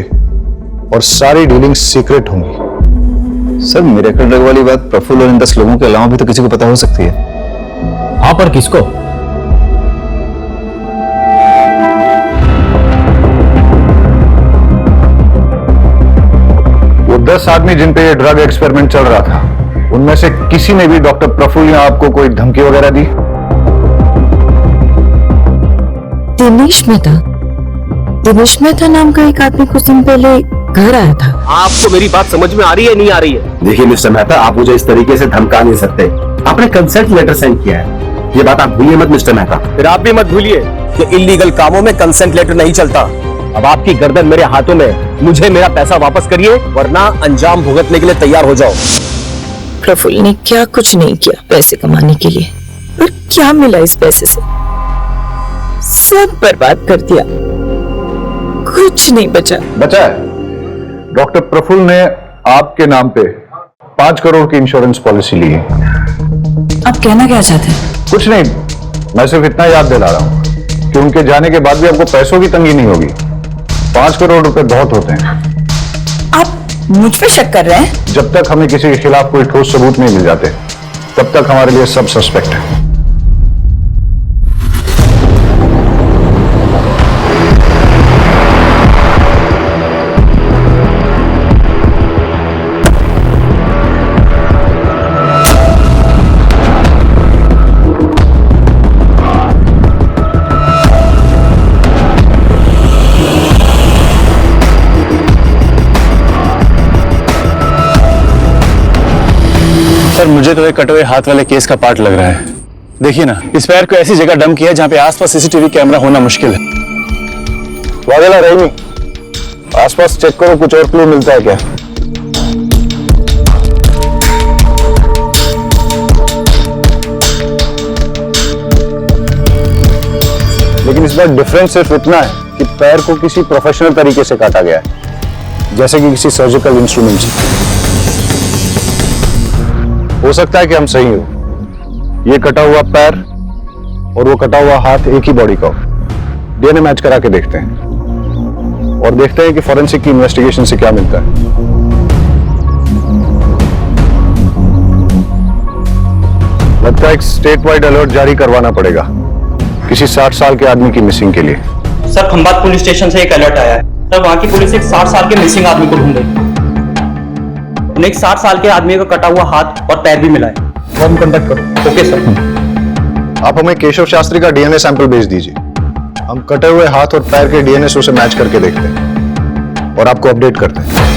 और सारी डीलिंग्स सीक्रेट होंगी। सर मिरेकल ड्रग वाली बात प्रफुल्ल और इन 10 लोगों के अलावा भी तो किसी को पता हो सकती है। हाँ, पर किसको? वो 10 आदमी जिन पे ये ड्रग एक्सपेरिमेंट चल रहा था, उनमें से किसी ने भी डॉक्टर प्रफुल्ल ने आपको कोई धमकी वगैरह दी? दिनेश मेहता नाम का एक आदमी कुछ दिन पहले घर आया था। आपको मेरी बात समझ में आ रही है नहीं आ रही है? देखिए मिस्टर मेहता, आप मुझे इस तरीके से धमका नहीं सकते। आपने कंसेंट लेटर साइन किया है, ये बात आप भूलिए मत मिस्टर मेहता। फिर आप भी मत भूलिए कि इलीगल कामों में कंसेंट लेटर नहीं चलता। अब आपकी गर्दन मेरे हाथों में, मुझे मेरा पैसा वापस करिए वरना अंजाम भुगतने के लिए तैयार हो जाओ। प्रफुल्ल ने क्या कुछ नहीं किया पैसे कमाने के लिए, पर क्या मिला इस पैसे से? सब बर्बाद कर दिया, कुछ नहीं बचा। बचा है। डॉक्टर प्रफुल्ल ने आपके नाम पे 5 करोड़ की इंश्योरेंस पॉलिसी ली है। आप कहना क्या चाहते हैं? कुछ नहीं, मैं सिर्फ इतना याद दिला रहा हूं कि उनके जाने के बाद भी आपको पैसों की तंगी नहीं होगी। 5 करोड़ रुपए बहुत होते हैं। आप मुझ पे शक कर रहे हैं? जब तक हमें किसी के खिलाफ कोई ठोस सबूत नहीं मिल जाते, तब तक हमारे लिए सब सस्पेक्ट है। सर मुझे तो एक कटे हुए हाथ वाले केस का पार्ट लग रहा है। देखिए ना, इस पैर को ऐसी जगह डंप किया जहां पे आसपास सीसीटीवी कैमरा होना मुश्किल है। वादेला रही, आसपास चेक करो, कुछ और क्लू मिलता है क्या? लेकिन इस बार डिफरेंस सिर्फ इतना है कि पैर को किसी प्रोफेशनल तरीके से काटा गया है, जैसे कि किसी सर्जिकल इंस्ट्रूमेंट से। हो सकता है कि हम सही हो, ये कटा हुआ पैर और वो कटा हुआ हाथ एक ही बॉडी का हो। डीएनए मैच करा के देखते हैं और देखते हैं कि फॉरेंसिक की इन्वेस्टिगेशन से क्या मिलता है। लगता है एक स्टेट वाइड अलर्ट जारी करवाना पड़ेगा किसी 60 साल के आदमी की मिसिंग के लिए। सर खंबात पुलिस स्टेशन से एक अलर्ट आया है। सर वहां की पुलिस एक 60 साल के मिसिंग आदमी को ढूंढ रही है। उन्हें एक 60 साल के आदमी का कटा हुआ हाथ और पैर भी मिला है। फॉर्म कंडक्ट करो। Okay sir. आप हमें केशव शास्त्री का डीएनए सैंपल भेज दीजिए। हम कटे हुए हाथ और पैर के डीएनए से उसे मैच करके देखते हैं और आपको अपडेट करते हैं।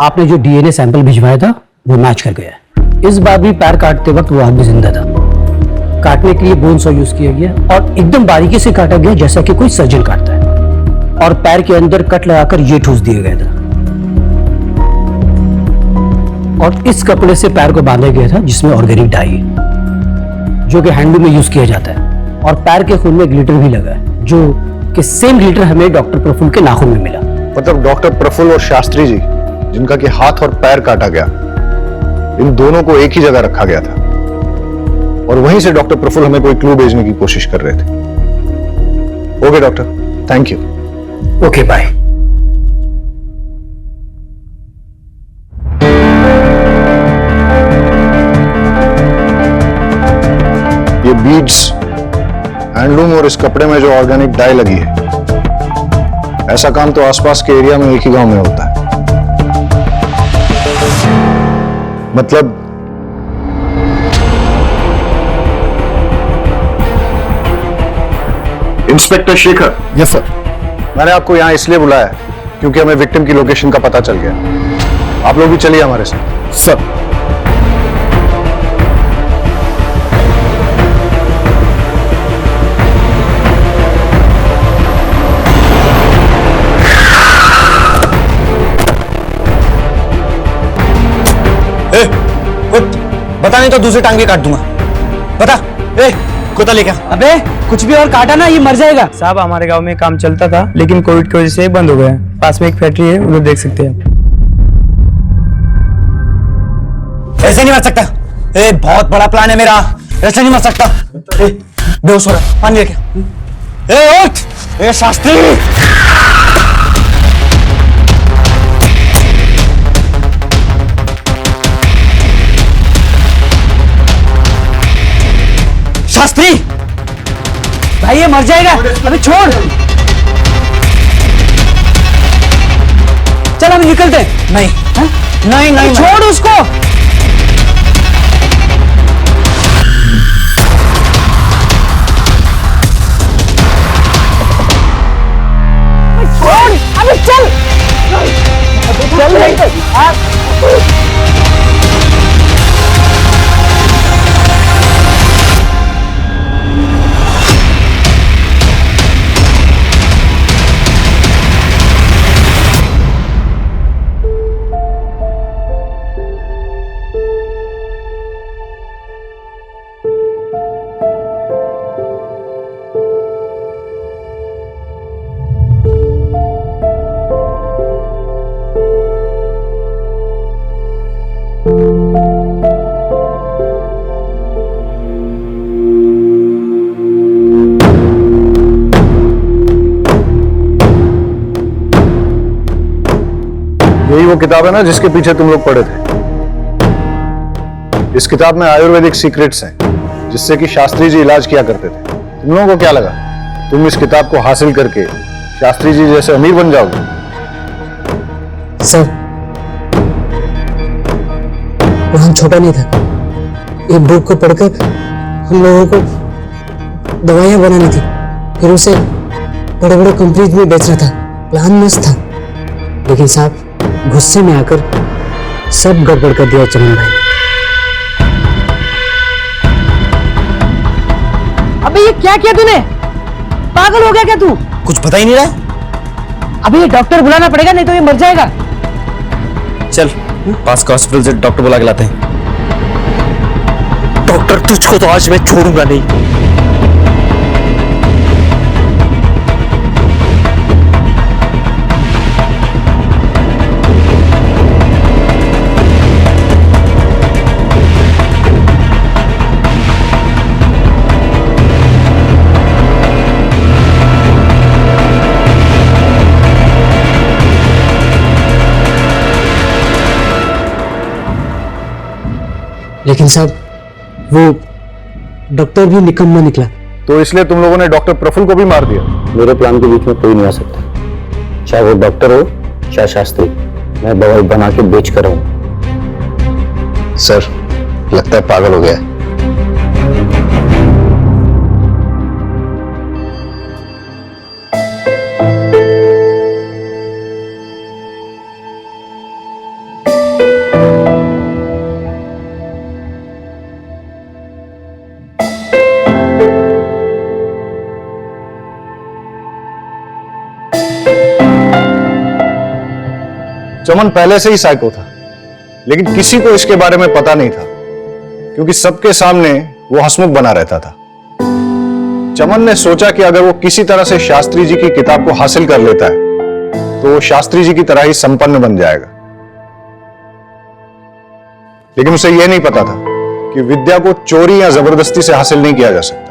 आपने जो डीएनए सैंपल भिजवाया था वो मैच कर गया है। इस बार भी पैर काटते वक्त वो आदमी जिंदा था। काटने के लिए बोन सॉ यूज किया गया और एकदम बारीकी से काटा गया जैसा कि कोई सर्जन काटता है, और पैर के अंदर कट लगाकर ये ठूस दिया गया था और इस कपड़े से पैर को बांधा गया था जिसमें ऑर्गेनिक डाई है जो कि हैंडलूम में यूज किया जाता है, और पैर के खून में ग्लिटर भी लगा है जो कि सेम ग्लिटर हमें डॉक्टर प्रफुल्ल के नाखून में मिला। मतलब डॉक्टर प्रफुल्ल और शास्त्री जी जिनका कि हाथ और पैर काटा गया, इन दोनों को एक ही जगह रखा गया था और वहीं से डॉक्टर प्रफुल्ल हमें कोई क्लू भेजने की कोशिश कर रहे थे। Okay doctor, thank you. Okay bye. ये बीड्स, हैंडलूम और इस कपड़े में जो ऑर्गेनिक डाई लगी है, ऐसा काम तो आसपास के एरिया में एक ही गांव में होता है। मतलब इंस्पेक्टर शेखर। Yes sir. मैंने आपको यहां इसलिए बुलाया है क्योंकि हमें विक्टिम की लोकेशन का पता चल गया। आप लोग भी चलिए हमारे साथ। सर। नहीं तो दूसरी टांग भी काट दूंगा। बता। ए, कुत्ता लेके आ। अबे कुछ भी और काटा ना, ये मर जाएगा। साहब हमारे गांव में काम चलता था, लेकिन कोविड की वजह से बंद हो गया। पास में एक फैक्ट्री है, उधर देख सकते हैं। ऐसे नहीं मर सकता। ए, बहुत बड़ा प्लान है मेरा, ऐसे नहीं मर सकता। ए, बेहोश हो रहा, पानी लेके आ। ए उठ, ए शास्त्री। शास्त्री भाई ये मर जाएगा, अभी छोड़। चल हम निकलते हैं। नहीं हा? नहीं नहीं छोड़ उसको। छोड़, अबे चल। चल यही वो किताब है ना जिसके पीछे तुम लोग पढ़े थे। इस किताब में आयुर्वेदिक सीक्रेट्स हैं जिससे कि शास्त्री जी इलाज किया करते थे। तुम लोगों को क्या लगा तुम इस किताब को हासिल करके शास्त्री जी जैसे अमीर बन जाओगे? सर, प्लान छोटा नहीं था। एक बुक को पढ़कर हम लोगों को दवाइयां बनानी थी, फिर उसे बड़े बड़े कंपनीज में बेचना था। प्लान मस्त था, लेकिन साहब गुस्से में आकर सब गड़बड़ कर दिया चमन भाई। अबे ये क्या किया तूने? पागल हो गया क्या तू? कुछ पता ही नहीं रहा। अबे ये डॉक्टर बुलाना पड़ेगा, नहीं तो ये मर जाएगा। चल पास का हॉस्पिटल से डॉक्टर बुला के लाते हैं। डॉक्टर तुझको तो आज मैं छोड़ूंगा नहीं। लेकिन साहब वो डॉक्टर भी निकम्मा निकला। तो इसलिए तुम लोगों ने डॉक्टर प्रफुल्ल को भी मार दिया? मेरे प्लान के बीच में कोई नहीं आ सकता, चाहे वो डॉक्टर हो चाहे शास्त्री। मैं दवाई बना के बेच कर हूं। सर लगता है पागल हो गया है। चमन पहले से ही साइको था, लेकिन किसी को इसके बारे में पता नहीं था क्योंकि सबके सामने वो हंसमुख बना रहता था। चमन ने सोचा कि अगर वो किसी तरह से शास्त्री जी की किताब को हासिल कर लेता है तो वो शास्त्री जी की तरह ही संपन्न बन जाएगा। लेकिन उसे यह नहीं पता था कि विद्या को चोरी या जबरदस्ती से हासिल नहीं किया जा सकता।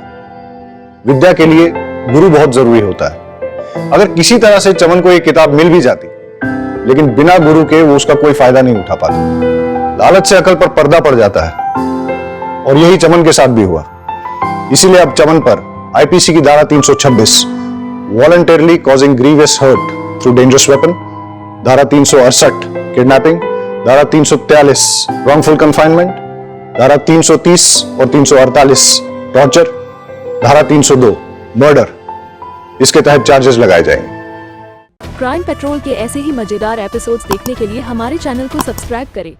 विद्या के लिए गुरु बहुत जरूरी होता है। अगर किसी तरह से चमन को यह किताब मिल भी जाती, लेकिन बिना गुरु के वो उसका कोई फायदा नहीं उठा पाता। लालच से अकल पर पर्दा पड़ जाता है और यही चमन के साथ भी हुआ। इसीलिए अब चमन पर आईपीसी की धारा 326 voluntarily causing grievous hurt through dangerous weapon, धारा 368 किडनैपिंग, धारा 343 रॉन्गफुल कन्फाइनमेंट, धारा 330 और 348 टॉर्चर, धारा 302 मर्डर, इसके तहत चार्जेस लगाए जाएंगे। क्राइम पेट्रोल के ऐसे ही मजेदार एपिसोड्स देखने के लिए हमारे चैनल को सब्सक्राइब करें